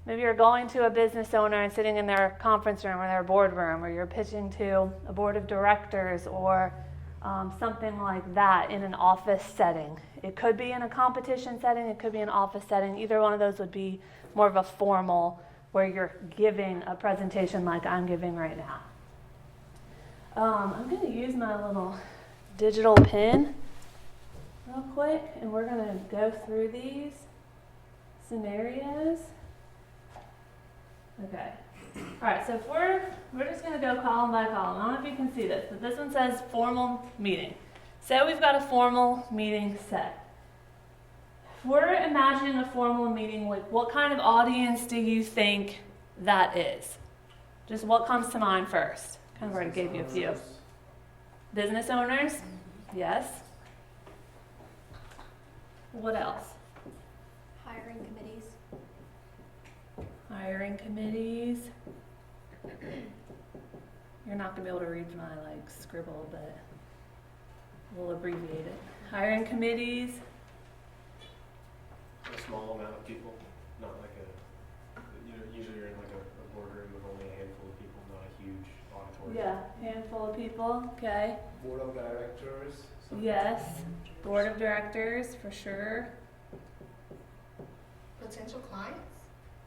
maybe you're going to a business owner and sitting in their conference room or their boardroom, or you're pitching to a board of directors or something like that in an office setting. It could be in a competition setting, it could be an office setting. Either one of those would be more of a formal, where you're giving a presentation like I'm giving right now. I'm going to use my little digital pen real quick, and we're going to go through these scenarios. Okay. All right, so if we're just going to go column by column. I don't know if you can see this, but this one says formal meeting. So we've got a formal meeting set. If we're imagining a formal meeting, like what kind of audience do you think that is? Just what comes to mind first? Kind of already gave you a few. Business owners? Yes. What else? Hiring committees. Hiring committees. You're not going to be able to read my scribble, but we'll abbreviate it. Hiring committees. A small amount of people, not like usually you're in like a boardroom with only a handful of people, not a huge auditorium. Yeah, handful of people. Okay. Board of directors. Yes. Board of directors for sure. Potential clients?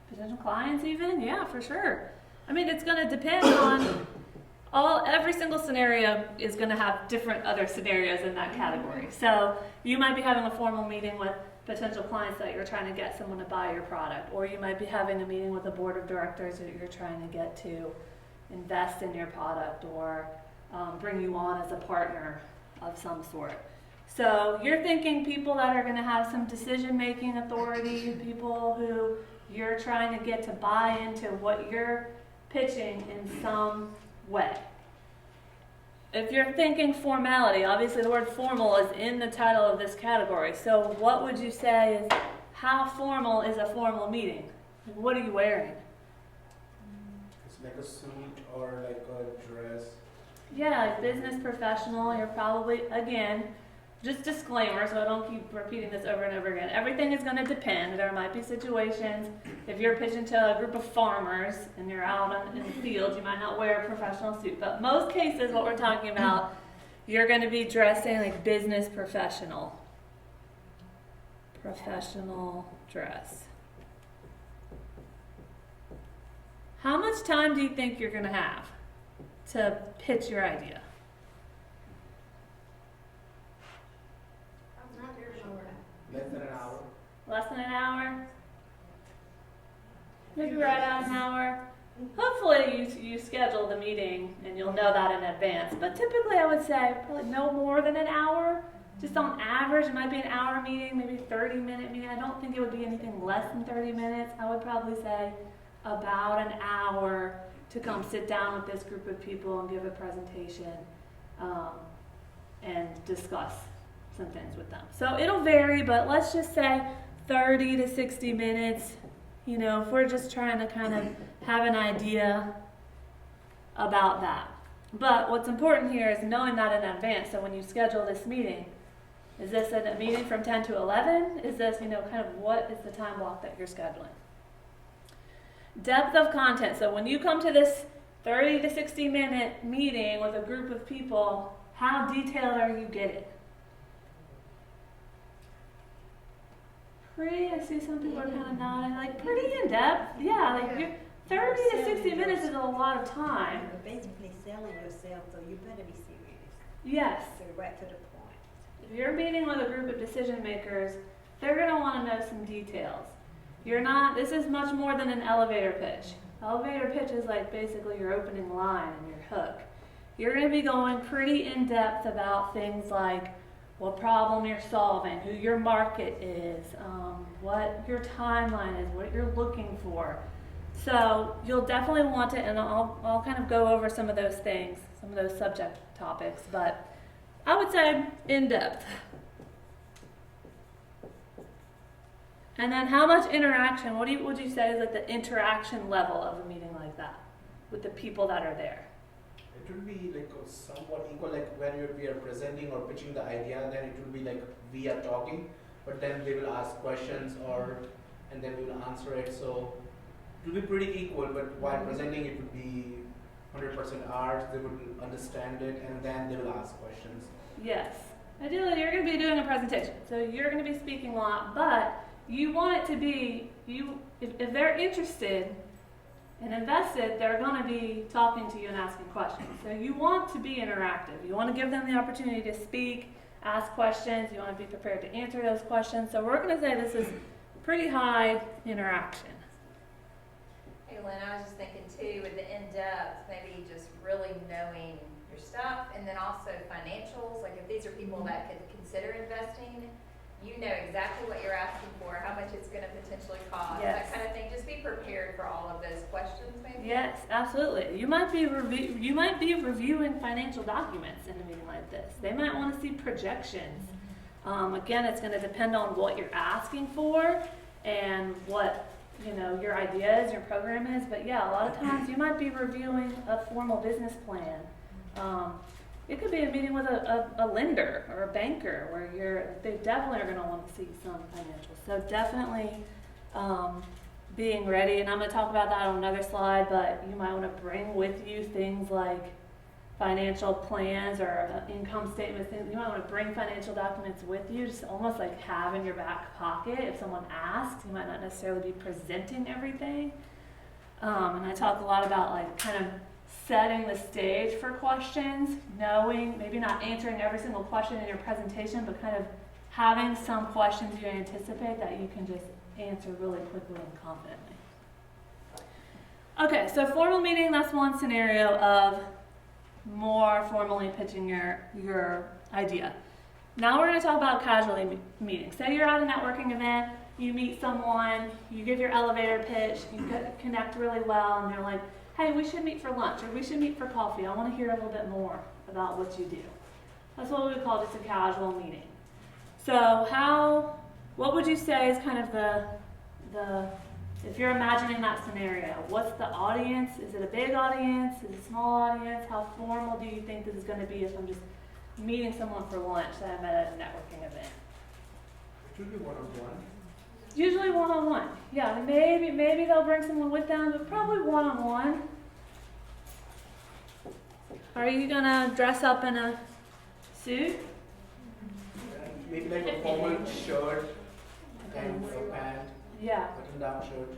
Potential clients even? Yeah, for sure. I mean, it's going to depend on every single scenario is going to have different other scenarios in that category. So you might be having a formal meeting with potential clients that you're trying to get someone to buy your product, or you might be having a meeting with a board of directors that you're trying to get to invest in your product or bring you on as a partner of some sort. So you're thinking people that are going to have some decision-making authority, people who you're trying to get to buy into what you're pitching in some way. If you're thinking formality, obviously the word formal is in the title of this category. So what would you say is, how formal is a formal meeting? What are you wearing? It's like a suit or like a dress. Yeah, like business professional. You're probably, again, just disclaimer, so I don't keep repeating this over and over again. Everything is going to depend. There might be situations, if you're pitching to a group of farmers and you're out in the field, you might not wear a professional suit. But most cases, what we're talking about, you're going to be dressing like business professional. Professional dress. How much time do you think you're going to have to pitch your idea? Less than an hour. Less than an hour? Maybe right at an hour. Hopefully you schedule the meeting and you'll know that in advance. But typically I would say probably no more than an hour. Just on average, it might be an hour meeting, maybe 30-minute meeting. I don't think it would be anything less than 30 minutes. I would probably say about an hour to come sit down with this group of people and give a presentation and discuss some things with them. So it'll vary, but let's just say 30 to 60 minutes, you know, if we're just trying to kind of have an idea about that. But what's important here is knowing that in advance. So when you schedule this meeting, is this a meeting from 10 to 11? Is this, you know, kind of what is the time block that you're scheduling? Depth of content. So when you come to this 30 to 60 minute meeting with a group of people, how detailed are you getting? I see some people are kind of nodding, like pretty in depth. Yeah, like you're 30 to 60 minutes is a lot of time. You're basically selling yourself, so you better be serious. Yes. So right to the point. If you're meeting with a group of decision makers, they're going to want to know some details. This is much more than an elevator pitch. Elevator pitch is like basically your opening line and your hook. You're going to be going pretty in depth about things like what problem you're solving, who your market is, what your timeline is, what you're looking for. So you'll definitely want to, and I'll kind of go over some of those things, some of those subject topics, but I would say in depth. And then how much interaction, what would you say is like the interaction level of a meeting like that with the people that are there? It will be like somewhat equal, like when we are presenting or pitching the idea, then it will be like we are talking, but then they will ask questions and then we will answer it. So it will be pretty equal, but while presenting it would be 100% ours, they would understand it and then they will ask questions. Yes. Ideally, you're going to be doing a presentation, so you're going to be speaking a lot, but you want it to be, if they're interested and invested, they're going to be talking to you and asking questions. So you want to be interactive. You want to give them the opportunity to speak, ask questions. You want to be prepared to answer those questions. So we're going to say this is pretty high interaction. Hey Lynn, I was just thinking too, with the in-depth, maybe just really knowing your stuff, and then also financials. Like if these are people that could consider investing, you know exactly what you're asking for, how much it's going to potentially cost, Yes. that kind of thing. Just be prepared for all of those questions, maybe. Yes, absolutely. You might be reviewing financial documents in a meeting like this. They might want to see projections. Again, it's going to depend on what you're asking for and what your idea is, your program is. But yeah, a lot of times you might be reviewing a formal business plan. It could be a meeting with a lender or a banker where they definitely are going to want to see some financials. So definitely being ready, and I'm going to talk about that on another slide, but you might want to bring with you things like financial plans or income statements. You might want to bring financial documents with you, just almost like have in your back pocket. If someone asks, you might not necessarily be presenting everything. And I talk a lot about like kind of setting the stage for questions, knowing, maybe not answering every single question in your presentation, but kind of having some questions you anticipate that you can just answer really quickly and confidently. Okay, so formal meeting, that's one scenario of more formally pitching your idea. Now we're going to talk about casual meetings. Say you're at a networking event, you meet someone, you give your elevator pitch, you connect really well, and they're like, hey, we should meet for lunch, or we should meet for coffee. I want to hear a little bit more about what you do. That's what we would call just a casual meeting. So what would you say is kind of if you're imagining that scenario, what's the audience? Is it a big audience? Is it a small audience? How formal do you think this is going to be if I'm just meeting someone for lunch that I met at a networking event. It will be one-on-one. Usually one-on-one. Yeah, maybe they'll bring someone with them, but probably one-on-one. Are you gonna dress up in a suit? Maybe like a formal shirt and a pant, Yeah. button-down shirt.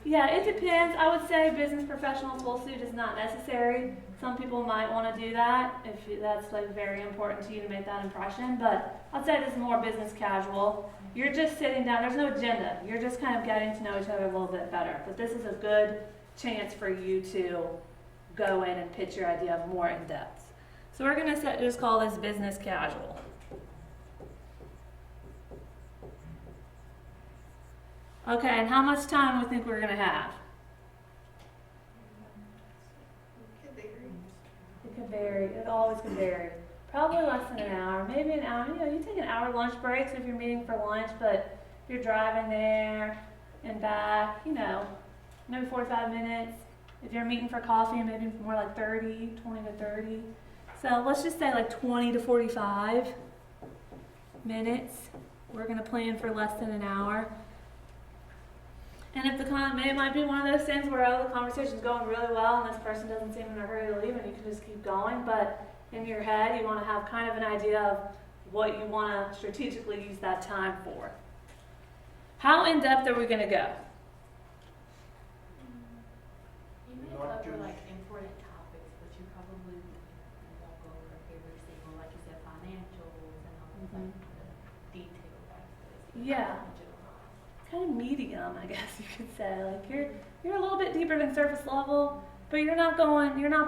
Yeah, it depends. I would say business professional full suit is not necessary. Some people might want to do that if that's like very important to you to make that impression. But I'd say this is more business casual. You're just sitting down. There's no agenda. You're just kind of getting to know each other a little bit better. But this is a good chance for you to go in and pitch your idea more in depth. So we're going to just call this business casual. Okay, and how much time we think we're going to have? It can vary. It always can vary. Probably less than an hour, maybe an hour. You know, you take an hour lunch breaks if you're meeting for lunch, but if you're driving there and back, you know, maybe 45 minutes. If you're meeting for coffee, maybe more like 20 to 30. So let's just say like 20 to 45 minutes. We're going to plan for less than an hour. And if it might be one of those things where the conversation's going really well and this person doesn't seem in a hurry to leave and you can just keep going, but in your head you want to have kind of an idea of what you want to strategically use that time for. How in depth are we going to go? You may Not cover too- like important topics, but you probably won't go over every single, like you said, financials and all those like the detailed aspects. Yeah. Kind of medium, I guess you could say. Like you're a little bit deeper than surface level, but you're not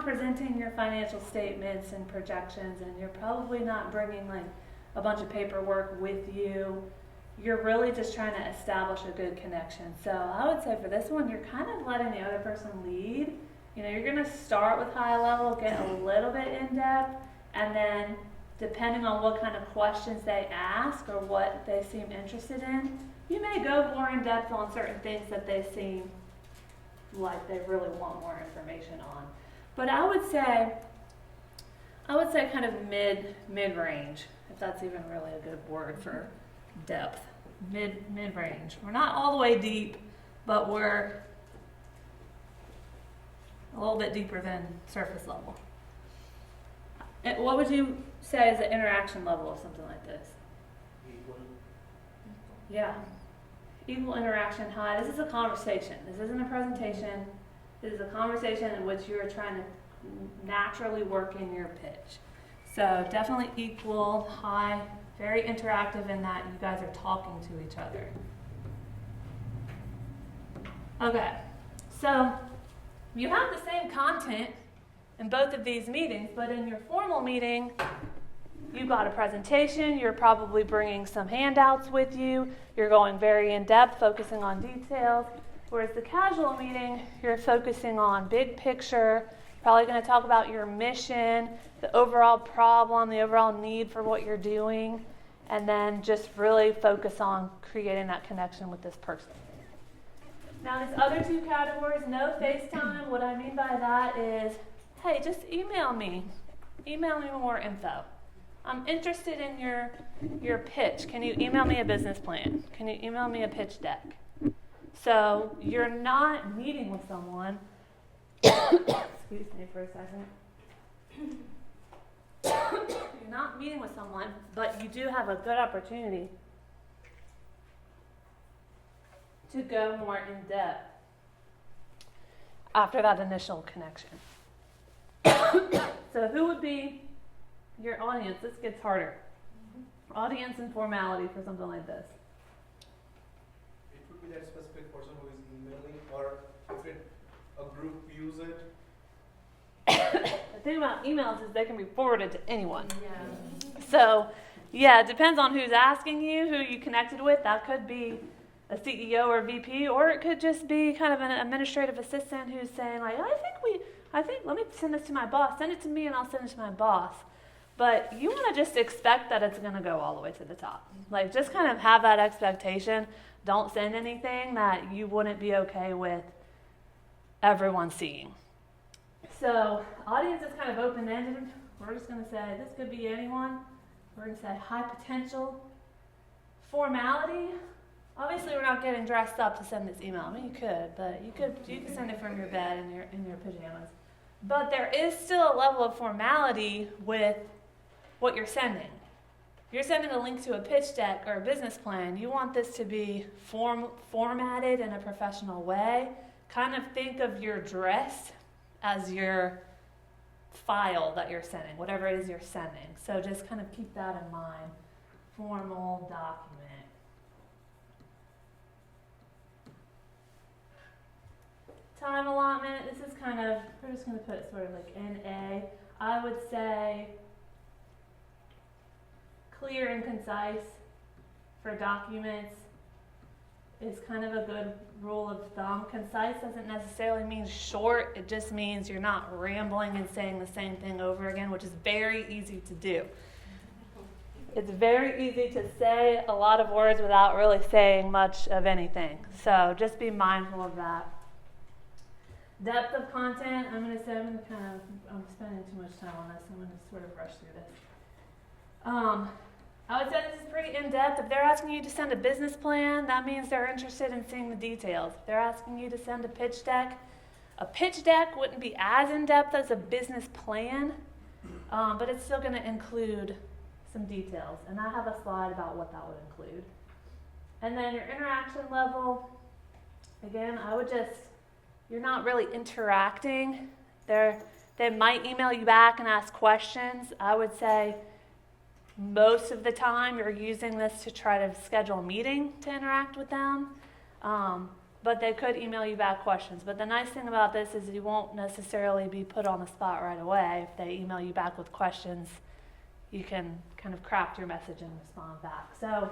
presenting your financial statements and projections, and you're probably not bringing like a bunch of paperwork with you. You're really just trying to establish a good connection. So I would say for this one, you're kind of letting the other person lead. You know, you're going to start with high level, get a little bit in depth, and then depending on what kind of questions they ask or what they seem interested in, you may go more in depth on certain things that they seem like they really want more information on. But I would say kind of mid-range, if that's even really a good word for depth. Mid-range. We're not all the way deep, but we're a little bit deeper than surface level. And what would you say is the interaction level of something like this? Equal. Yeah. Equal interaction high. This is a conversation. This isn't a presentation. This is a conversation in which you're trying to naturally work in your pitch. So definitely equal, high, very interactive in that you guys are talking to each other. Okay, so you have the same content in both of these meetings, but in your formal meeting, you've got a presentation, you're probably bringing some handouts with you, you're going very in-depth, focusing on details, whereas the casual meeting, you're focusing on big picture, probably going to talk about your mission, the overall problem, the overall need for what you're doing, and then just really focus on creating that connection with this person. Now, these other two categories, no FaceTime, what I mean by that is, hey, just email me. Email me more info. I'm interested in your pitch. Can you email me a business plan? Can you email me a pitch deck? So you're not meeting with someone. Excuse me for a second. You're not meeting with someone, but you do have a good opportunity to go more in depth after that initial connection. So who would be your audience? This gets harder. Audience and formality for something like this. It would be that specific person who is emailing, or if a group use it. The thing about emails is they can be forwarded to anyone. Yeah. So, yeah, it depends on who's asking you, who you connected with. That could be a CEO or VP, or it could just be kind of an administrative assistant who's saying like, I think, let me send this to my boss. Send it to me and I'll send it to my boss. But you want to just expect that it's going to go all the way to the top. Like, just kind of have that expectation. Don't send anything that you wouldn't be okay with everyone seeing. So, audience is kind of open-ended we're just going to say this could be anyone. We're going to say high potential. Formality. Obviously, we're not getting dressed up to send this email. I mean, you could, but you could send it from your bed in your pajamas. But there is still a level of formality with what you're sending. If you're sending a link to a pitch deck or a business plan, you want this to be formatted in a professional way. Kind of think of your dress as your file that you're sending, whatever it is you're sending. So just kind of keep that in mind. Formal document. Time allotment, this is kind of, we're just going to put sort of like NA. I would say clear and concise for documents is kind of a good rule of thumb. Concise doesn't necessarily mean short, it just means you're not rambling and saying the same thing over again, which is very easy to do. It's very easy to say a lot of words without really saying much of anything. So just be mindful of that. Depth of content, I'm spending too much time on this. I'm going to sort of rush through this. I would say this is pretty in-depth. If they're asking you to send a business plan, that means they're interested in seeing the details. If they're asking you to send a pitch deck wouldn't be as in-depth as a business plan, but it's still going to include some details. And I have a slide about what that would include. And then your interaction level, again, you're not really interacting. They might email you back and ask questions. I would say most of the time you're using this to try to schedule a meeting to interact with them. But they could email you back questions. But the nice thing about this is you won't necessarily be put on the spot right away. If they email you back with questions, you can kind of craft your message and respond back. So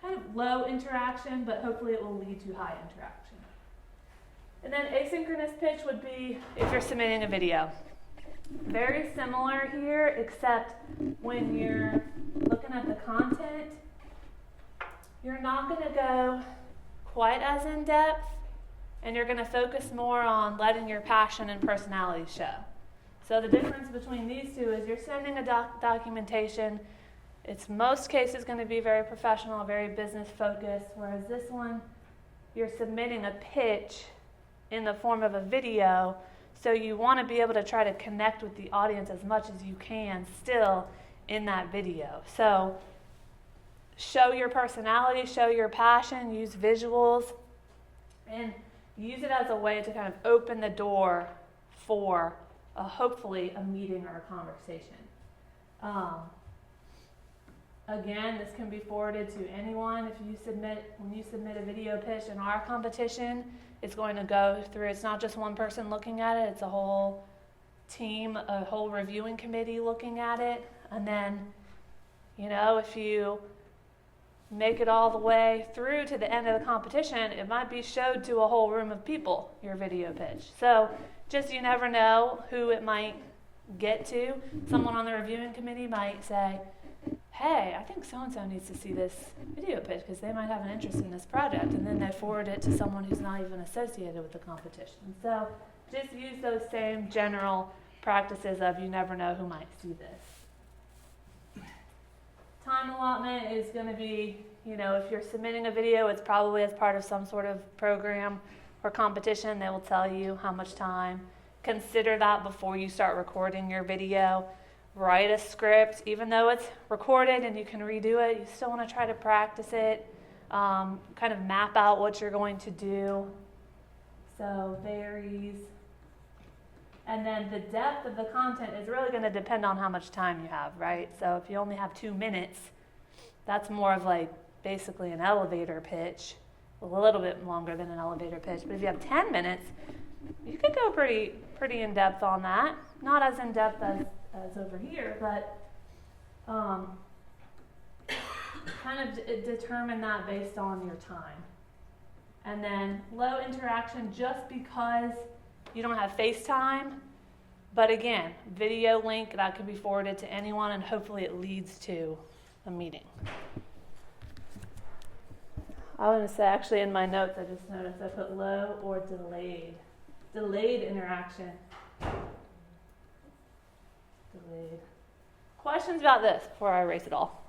kind of low interaction, but hopefully it will lead to high interaction. And then asynchronous pitch would be if you're submitting a video. Very similar here, except when you're looking at the content, you're not going to go quite as in depth, and you're going to focus more on letting your passion and personality show. So the difference between these two is you're sending a documentation. It's most cases going to be very professional, very business focused, whereas this one, you're submitting a pitch in the form of a video, so you want to be able to try to connect with the audience as much as you can still in that video. So show your personality, show your passion, use visuals, and use it as a way to kind of open the door for hopefully a meeting or a conversation. Again, this can be forwarded to anyone. When you submit a video pitch in our competition, it's going to go through, it's not just one person looking at it, it's a whole team, a whole reviewing committee looking at it. And then, if you make it all the way through to the end of the competition, it might be showed to a whole room of people, your video pitch. So just you never know who it might get to. Someone on the reviewing committee might say, hey, I think so-and-so needs to see this video pitch because they might have an interest in this project, and then they forward it to someone who's not even associated with the competition. So just use those same general practices of you never know who might see this. Time allotment is going to be, if you're submitting a video, it's probably as part of some sort of program or competition. They will tell you how much time. Consider that before you start recording your video. Write a script, even though it's recorded and you can redo it, you still want to try to practice it, kind of map out what you're going to do. So varies. And then the depth of the content is really going to depend on how much time you have, right? So if you only have 2 minutes, that's more of like basically an elevator pitch, a little bit longer than an elevator pitch. But if you have 10 minutes, you could go pretty in depth on that. Not as in depth as over here, but kind of determine that based on your time. And then low interaction just because you don't have FaceTime, but again, video link that could be forwarded to anyone and hopefully it leads to a meeting. I want to say, actually in my notes I just noticed I put low or delayed. Delayed interaction. Questions about this before I erase it all?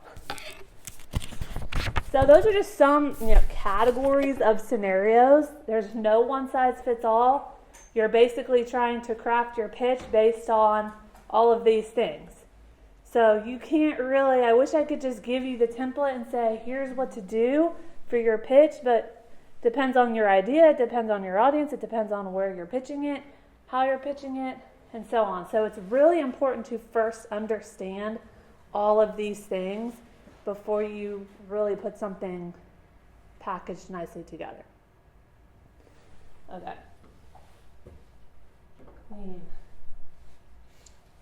So those are just some categories of scenarios. There's no one size fits all. You're basically trying to craft your pitch based on all of these things. So you can't really, I wish I could just give you the template and say, here's what to do for your pitch, but it depends on your idea, it depends on your audience, it depends on where you're pitching it, how you're pitching it, and so on. So it's really important to first understand all of these things before you really put something packaged nicely together. Okay. Queen.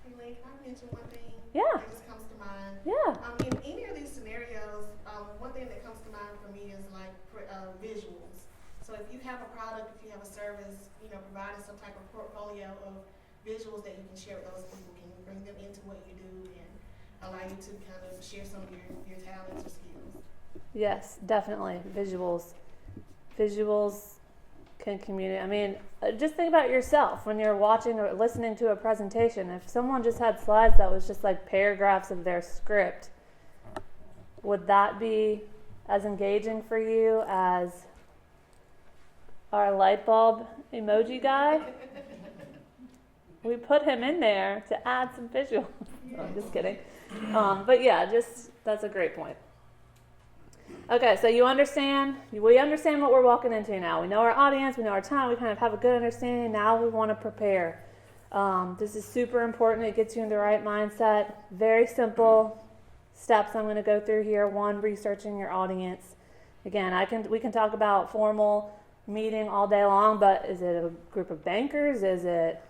Hey, Lee, can I mention one thing? Yeah. That just comes to mind. Yeah. In any of these scenarios, one thing that comes to mind for me is like visuals. So if you have a product, if you have a service, providing some type of portfolio of visuals that you can share with those people can bring them into what you do and allow you to kind of share some of your talents or skills. Yes, definitely. Visuals can communicate. I mean, just think about yourself when you're watching or listening to a presentation. If someone just had slides that was just like paragraphs of their script, would that be as engaging for you as our light bulb emoji guy? We put him in there to add some visuals. I'm just kidding. But yeah, that's a great point. Okay, so we understand what we're walking into now. We know our audience, we know our time, we kind of have a good understanding. Now we want to prepare. This is super important. It gets you in the right mindset. Very simple steps I'm going to go through here. One, researching your audience. Again, we can talk about formal meeting all day long, but is it a group of bankers? Is it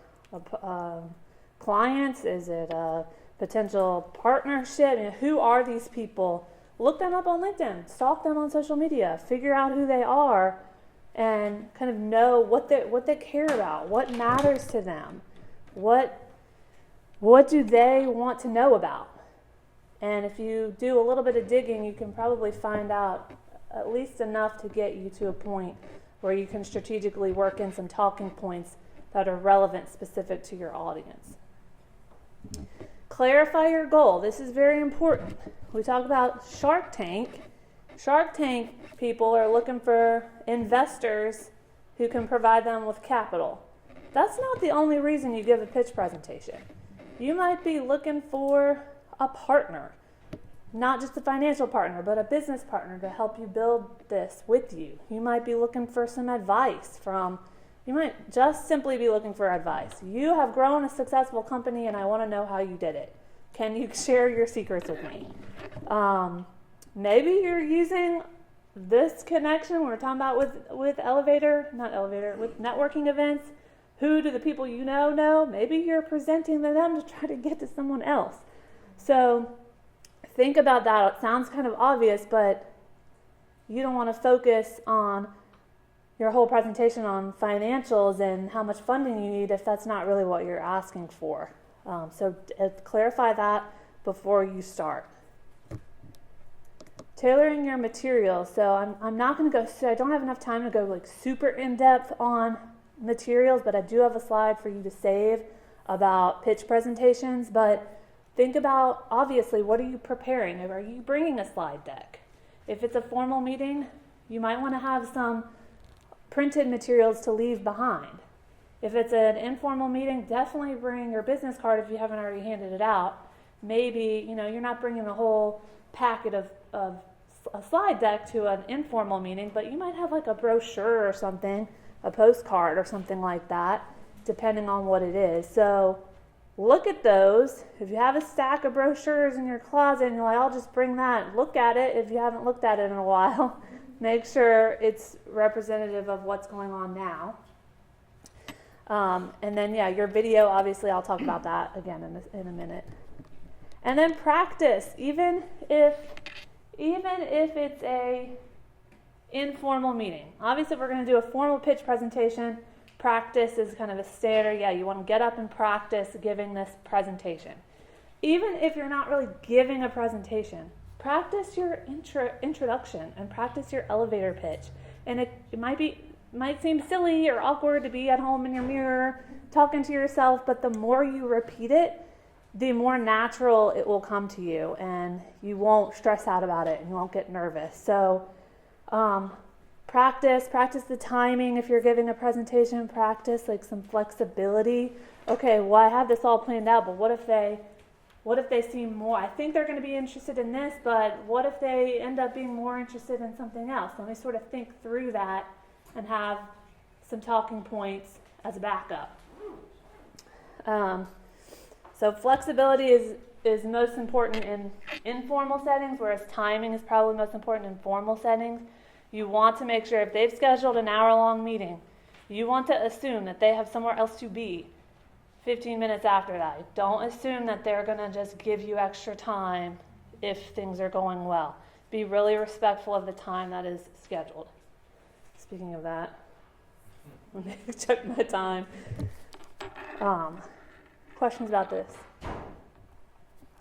clients? Is it a potential partnership? Who are these people? Look them up on LinkedIn, stalk them on social media, figure out who they are, and kind of know what they care about, what matters to them, what do they want to know about. And if you do a little bit of digging, you can probably find out at least enough to get you to a point where you can strategically work in some talking points that are relevant, specific to your audience. Clarify your goal. This is very important. We talk about Shark Tank. Shark Tank people are looking for investors who can provide them with capital. That's not the only reason you give a pitch presentation. You might be looking for a partner, not just a financial partner, but a business partner to help you build this with you. You might be looking for some advice you might just simply be looking for advice. You have grown a successful company and I want to know how you did it. Can you share your secrets with me? Maybe you're using this connection we're talking about with with networking events. Who do the people you know? Maybe you're presenting them to try to get to someone else. So think about that. It sounds kind of obvious, but you don't want to focus on your whole presentation on financials and how much funding you need if that's not really what you're asking for. So clarify that before you start. Tailoring your materials. So I'm not going to go, so I don't have enough time to go like super in depth on materials, but I do have a slide for you to save about pitch presentations. But think about, obviously, what are you preparing? Are you bringing a slide deck? If it's a formal meeting, you might want to have some printed materials to leave behind. If it's an informal meeting, definitely bring your business card if you haven't already handed it out. Maybe, you're not bringing a whole packet of a slide deck to an informal meeting, but you might have like a brochure or something, a postcard or something like that, depending on what it is. So look at those. If you have a stack of brochures in your closet and you're like, I'll just bring that, look at it if you haven't looked at it in a while. Make sure it's representative of what's going on now. And then, your video, obviously, I'll talk about that again in a minute. And then practice, even if it's a informal meeting. Obviously, if we're going to do a formal pitch presentation, practice is kind of a standard. You want to get up and practice giving this presentation. Even if you're not really giving a presentation, practice your introduction and practice your elevator pitch. And it might seem silly or awkward to be at home in your mirror talking to yourself, but the more you repeat it, the more natural it will come to you, and you won't stress out about it and you won't get nervous. So practice the timing. If you're giving a presentation, practice like some flexibility. Okay, well, I have this all planned out, but what if they seem more, I think they're going to be interested in this, but what if they end up being more interested in something else? Let me sort of think through that and have some talking points as a backup. So flexibility is most important in informal settings, whereas timing is probably most important in formal settings. You want to make sure if they've scheduled an hour-long meeting, you want to assume that they have somewhere else to be 15 minutes after that. Don't assume that they're going to just give you extra time if things are going well. Be really respectful of the time that is scheduled. Speaking of that, let me check my time. Questions about this?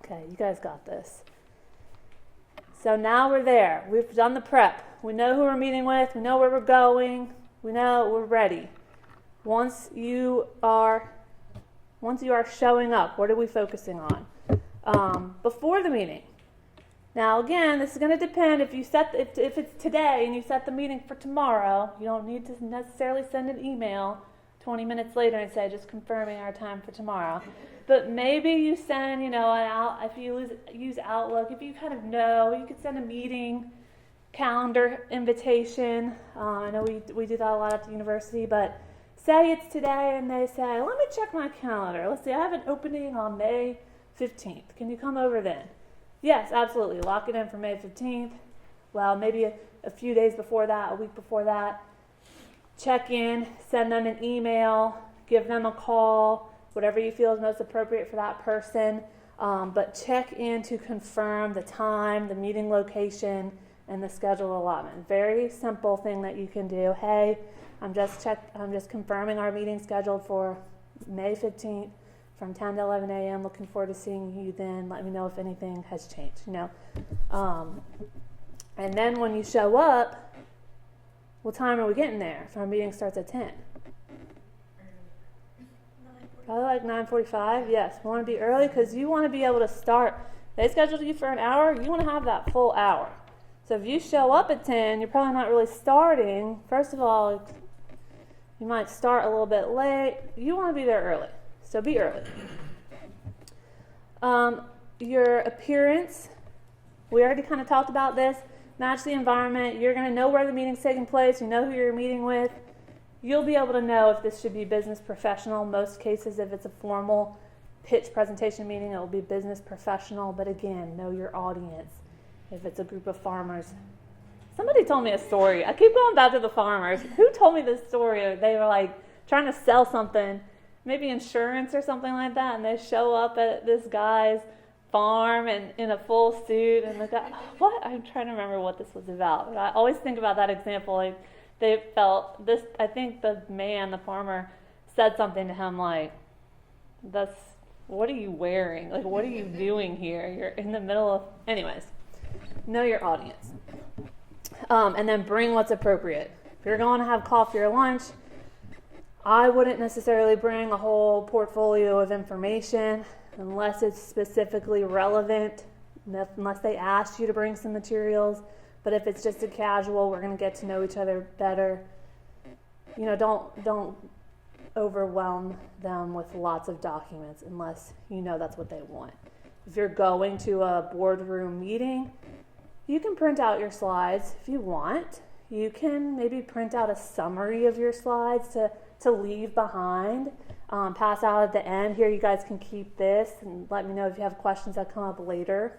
Okay, you guys got this. So now we're there. We've done the prep. We know who we're meeting with. We know where we're going. We know we're ready. Once you are showing up, what are we focusing on? Before the meeting. Now again, this is going to depend. If it's today and you set the meeting for tomorrow, you don't need to necessarily send an email 20 minutes later and say, just confirming our time for tomorrow. But maybe you send, if you use Outlook, if you kind of know, you could send a meeting calendar invitation. I know we do that a lot at the university, but say it's today and they say, let me check my calendar. Let's see, I have an opening on May 15th. Can you come over then? Yes, absolutely. Lock it in for May 15th. Well, maybe a few days before that, a week before that. Check in, send them an email, give them a call, whatever you feel is most appropriate for that person. But check in to confirm the time, the meeting location, and the schedule allotment. Very simple thing that you can do. Hey, I'm just confirming our meeting scheduled for May 15th from 10 to 11 a.m. Looking forward to seeing you then. Let me know if anything has changed, And then when you show up, what time are we getting there if our meeting starts at 10? Probably like 9:45. Yes, we want to be early because you want to be able to start. They scheduled you for an hour. You want to have that full hour. So if you show up at 10, you're probably not really starting. First of all, you might start a little bit late. You want to be there early. So be early. Your appearance, we already kind of talked about this. Match the environment. You're going to know where the meeting's taking place. You know who you're meeting with. You'll be able to know if this should be business professional. Most cases, if it's a formal pitch presentation meeting, it will be business professional. But again, know your audience. If it's a group of farmers. Somebody told me a story. I keep going back to the farmers. Who told me this story? They were like trying to sell something, maybe insurance or something like that, and they show up at this guy's farm and in a full suit, and the guy, what? I'm trying to remember what this was about. But I always think about that example. Like they felt this. I think the farmer, said something to him like, what are you wearing? Like, what are you doing here? You're in the middle of, anyways. Know your audience. And then bring what's appropriate. If you're going to have coffee or lunch, I wouldn't necessarily bring a whole portfolio of information unless it's specifically relevant, unless they asked you to bring some materials. But if it's just a casual, we're going to get to know each other better. Don't overwhelm them with lots of documents unless you know that's what they want. If you're going to a boardroom meeting, you can print out your slides if you want. You can maybe print out a summary of your slides to leave behind, pass out at the end. Here, you guys can keep this and let me know if you have questions that come up later.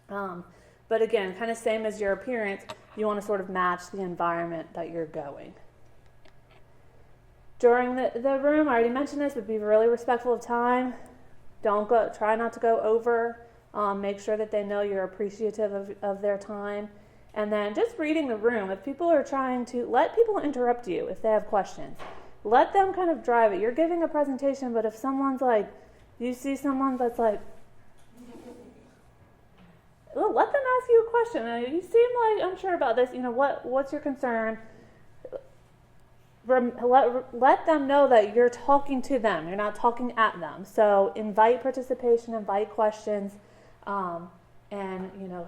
But again, kind of same as your appearance, you want to sort of match the environment that you're going. During the room, I already mentioned this, but be really respectful of time. Try not to go over. Make sure that they know you're appreciative of their time. And then just reading the room. If people are trying to, let people interrupt you if they have questions. Let them kind of drive it. You're giving a presentation, but if someone's like, you see someone that's like, well, let them ask you a question. You seem like unsure about this. What's your concern? let them know that you're talking to them. You're not talking at them. So invite participation, invite questions, and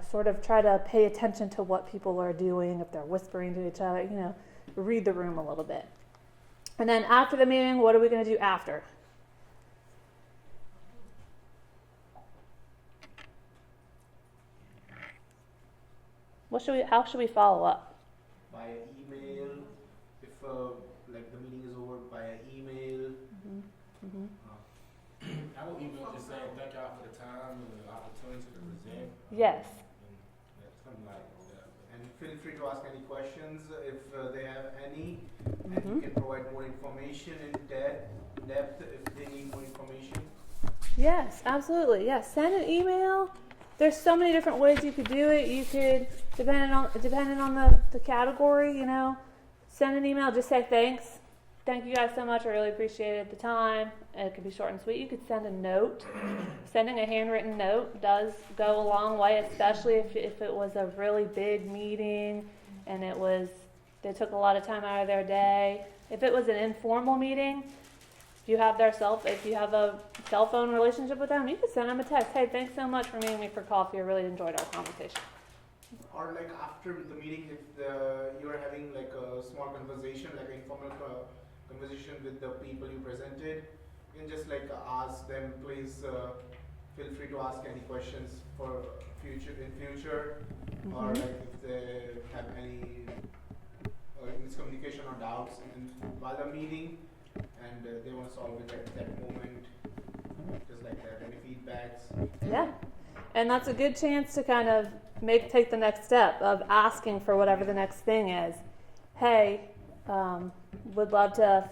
sort of try to pay attention to what people are doing. If they're whispering to each other, read the room a little bit. And then after the meeting, what are we going to do after? How should we follow up? By email, if like the meeting is over, by email. I will email just saying thank y'all for the time and the opportunity to present. Yes. And something like that. And feel free to ask any questions if they have any, and you can provide more information in depth if they need more information. Yes, absolutely. Yes, send an email. There's so many different ways you could do it. You could, depending on the category, send an email. Just say thanks. Thank you guys so much. I really appreciated the time. It could be short and sweet. You could send a note. Sending a handwritten note does go a long way, especially if it was a really big meeting and they took a lot of time out of their day. If it was an informal meeting, if you have a cell phone relationship with them, you could send them a text. Hey, thanks so much for meeting me for coffee. I really enjoyed our conversation. Or like after the meeting, if you're having like a small conversation, like an informal conversation with the people you presented, you can just like ask them, please feel free to ask any questions for future, or like if they have any miscommunication or doubts while the meeting, and they want to solve it at that moment, just like that. Any feedbacks? Yeah, and that's a good chance to kind of take the next step of asking for whatever the next thing is. Hey, would love to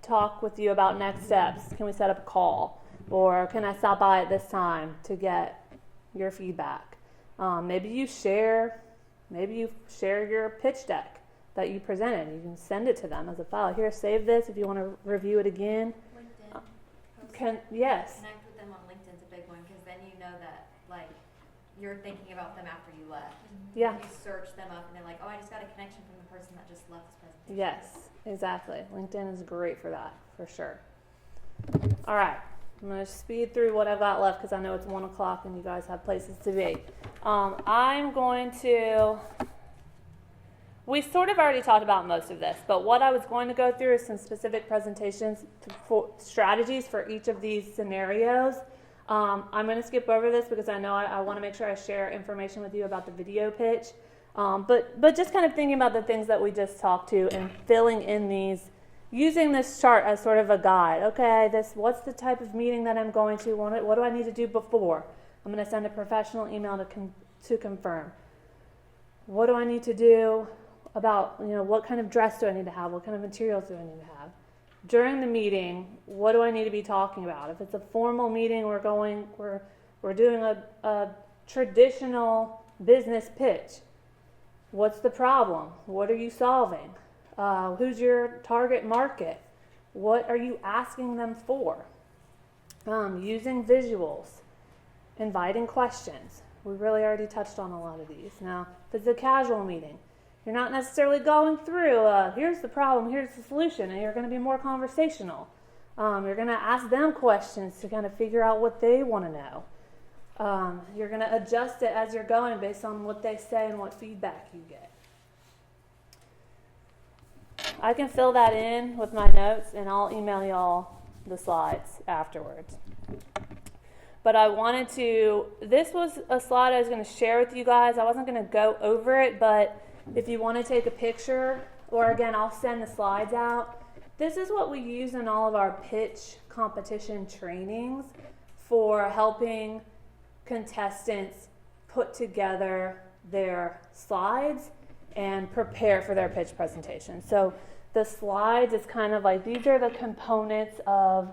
talk with you about next steps. Can we set up a call? Or can I stop by at this time to get your feedback? Maybe you share your pitch deck that you presented. You can send it to them as a file. Here, save this if you want to review it again. LinkedIn. Yes. Connect with them on LinkedIn's a big one, because then you know that you're thinking about them after you left. Yeah. You search them up and they're like, oh, I just got a connection from the person that just left this presentation. Yes, exactly. LinkedIn is great for that, for sure. All right. I'm going to speed through what I've got left because I know it's 1 o'clock and you guys have places to be. We sort of already talked about most of this, but what I was going to go through is some specific presentations for strategies for each of these scenarios. I'm going to skip over this because I know I want to make sure I share information with you about the video pitch. But just kind of thinking about the things that we just talked to and filling in these, using this chart as sort of a guide. Okay, what's the type of meeting that I'm going to? What do I need to do before? I'm going to send a professional email to confirm. What do I need to do about, what kind of dress do I need to have? What kind of materials do I need to have? During the meeting, what do I need to be talking about? If it's a formal meeting, we're doing a traditional business pitch. What's the problem? What are you solving? Who's your target market? What are you asking them for? Using visuals, inviting questions. We really already touched on a lot of these. Now, if it's a casual meeting, you're not necessarily going through, here's the problem, here's the solution, and you're going to be more conversational. You're going to ask them questions to kind of figure out what they want to know. You're going to adjust it as you're going based on what they say and what feedback you get. I can fill that in with my notes, and I'll email y'all the slides afterwards. But this was a slide I was going to share with you guys. I wasn't going to go over it, but if you want to take a picture, or again, I'll send the slides out. This is what we use in all of our pitch competition trainings for helping contestants put together their slides and prepare for their pitch presentation. So the slides is kind of like, these are the components of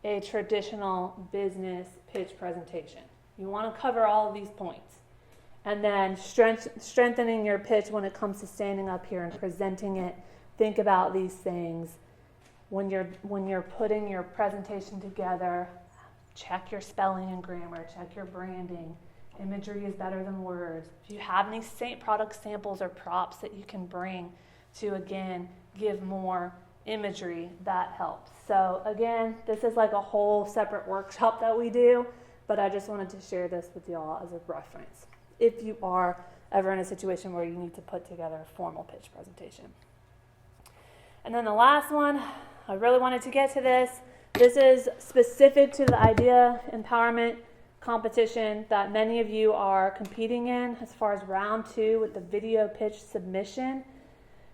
a traditional business pitch presentation. You want to cover all of these points. And then strengthening your pitch when it comes to standing up here and presenting it. Think about these things. When you're putting your presentation together, check your spelling and grammar, check your branding. Imagery is better than words. If you have any product samples or props that you can bring, to, again, give more imagery that helps. So again, this is like a whole separate workshop that we do, but I just wanted to share this with y'all as a reference if you are ever in a situation where you need to put together a formal pitch presentation. And then the last one, I really wanted to get to this. This is specific to the idea empowerment competition that many of you are competing in as far as round 2 with the video pitch submission.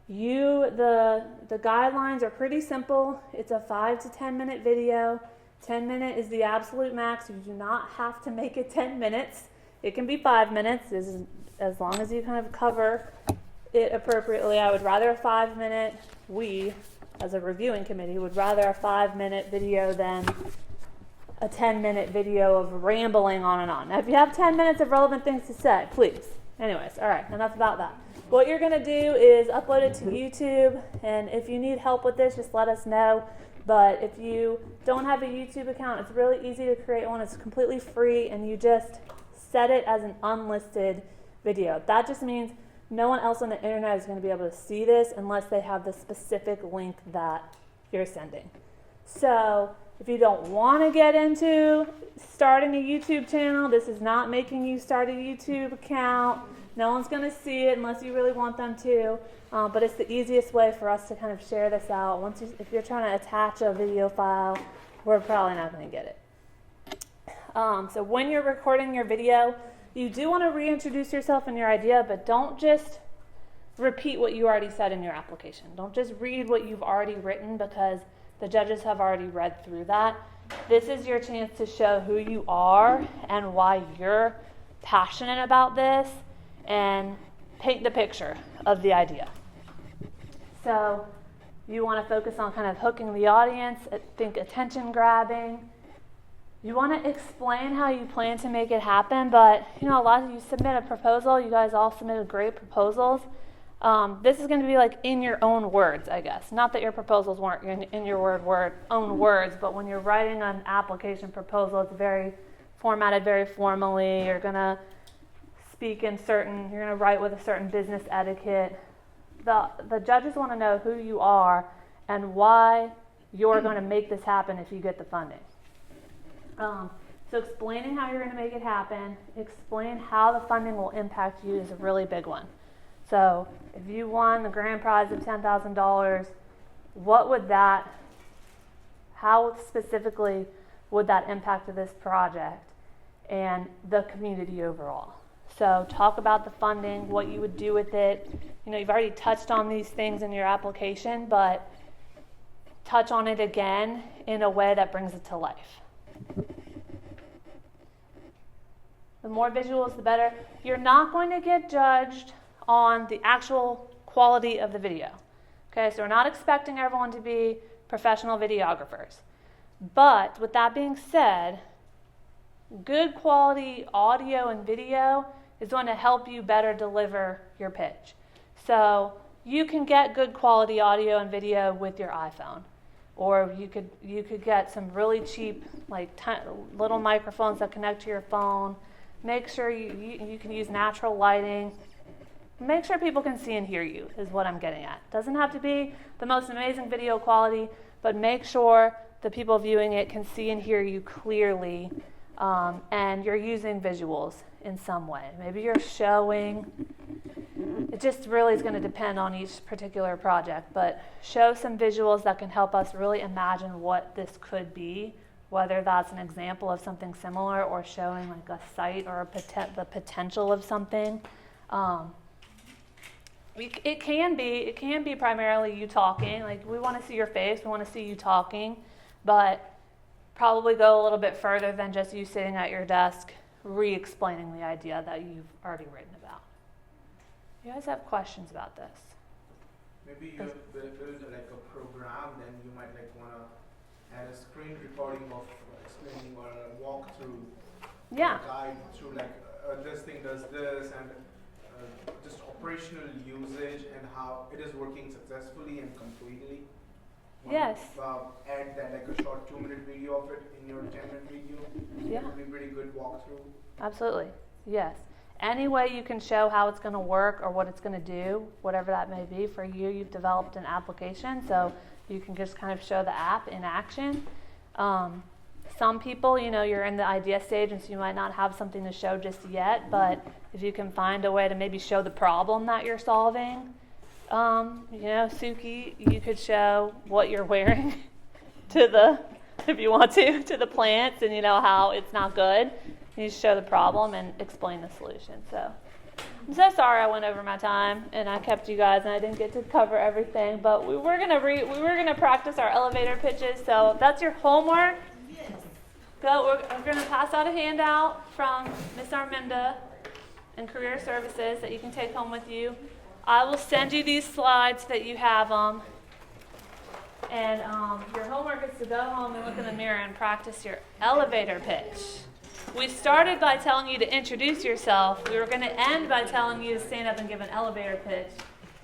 The guidelines are pretty simple. It's a 5 to 10 minute video. 10 minute is the absolute max. You do not have to make it 10 minutes. It can be 5 minutes as long as you kind of cover it appropriately. I would rather a 5 minute, we as a reviewing committee would rather a 5 minute video than a 10 minute video of rambling on and on. Now, if you have 10 minutes of relevant things to say, please. Anyways, all right, enough about that. What you're going to do is upload it to YouTube, and if you need help with this, just let us know. But if you don't have a YouTube account, it's really easy to create one. It's completely free, and you just set it as an unlisted video. That just means no one else on the internet is going to be able to see this unless they have the specific link that you're sending. So if you don't want to get into starting a YouTube channel, this is not making you start a YouTube account. No one's going to see it unless you really want them to. But it's the easiest way for us to kind of share this out. If you're trying to attach a video file, we're probably not going to get it. So when you're recording your video, you do want to reintroduce yourself and your idea, but don't just repeat what you already said in your application. Don't just read what you've already written, because the judges have already read through that. This is your chance to show who you are and why you're passionate about this, and paint the picture of the idea. So you want to focus on kind of hooking the audience, think attention grabbing. You want to explain how you plan to make it happen, but a lot of you submit a proposal. You guys all submitted great proposals. This is going to be like in your own words, I guess. Not that your proposals weren't in your own words, but when you're writing an application proposal, it's very formatted very formally. You're going to speak you're going to write with a certain business etiquette. The judges want to know who you are and why you're going to make this happen if you get the funding. So explaining how you're going to make it happen, explain how the funding will impact you is a really big one. So if you won the grand prize of $10,000, how specifically would that impact this project and the community overall? So talk about the funding, what you would do with it. You've already touched on these things in your application, but touch on it again in a way that brings it to life. The more visuals, the better. You're not going to get judged on the actual quality of the video. Okay, so we're not expecting everyone to be professional videographers. But with that being said, good quality audio and video is going to help you better deliver your pitch. So you can get good quality audio and video with your iPhone, or you could get some really cheap little microphones that connect to your phone. Make sure you can use natural lighting. Make sure people can see and hear you is what I'm getting at. Doesn't have to be the most amazing video quality, but make sure the people viewing it can see and hear you clearly, and you're using visuals in some way. Maybe you're showing. It just really is going to depend on each particular project, but show some visuals that can help us really imagine what this could be, whether that's an example of something similar or showing like a site or the potential of something. It can be primarily you talking. Like, we want to see your face, we want to see you talking, but probably go a little bit further than just you sitting at your desk re-explaining the idea that you've already written about. You guys have questions about this? Maybe you build like a program, then you might want to add a screen recording of explaining or a walkthrough. Yeah. Guide through this thing does this, and just operational usage and how it is working successfully and completely. Yes. Add that a short 2-minute video of it in your 10-minute video. Yeah. That would be a pretty good walkthrough. Absolutely. Yes. any way you can show how it's going to work or what it's going to do, whatever that may be for you, you've developed an application, so you can just kind of show the app in action. Some people, you're in the idea stage, and so you might not have something to show just yet, but if you can find a way to maybe show the problem that you're solving, Suki, you could show what you're wearing if you want to the plants, and how it's not good. You show the problem and explain the solution. So I'm so sorry I went over my time and I kept you guys and I didn't get to cover everything, but we were gonna practice our elevator pitches. So that's your homework. Yes. We're gonna pass out a handout from Miss Arminda in Career Services that you can take home with you. I will send you these slides so that you have them. And your homework is to go home and look in the mirror and practice your elevator pitch. We started by telling you to introduce yourself. We were going to end by telling you to stand up and give an elevator pitch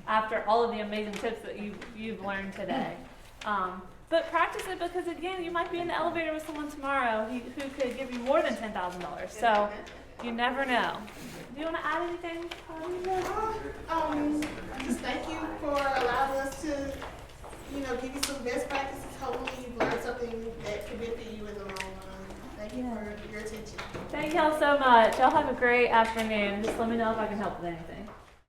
after all of the amazing tips that you've learned today. But practice it because, again, you might be in the elevator with someone tomorrow who could give you more than $10,000. So you never know. Do you want to add anything? Just thank you for allowing us to, give you some best practices. Hopefully you've learned something that can benefit you in the long run. Thank you for your attention. Thank y'all so much. Y'all have a great afternoon. Just let me know if I can help with anything.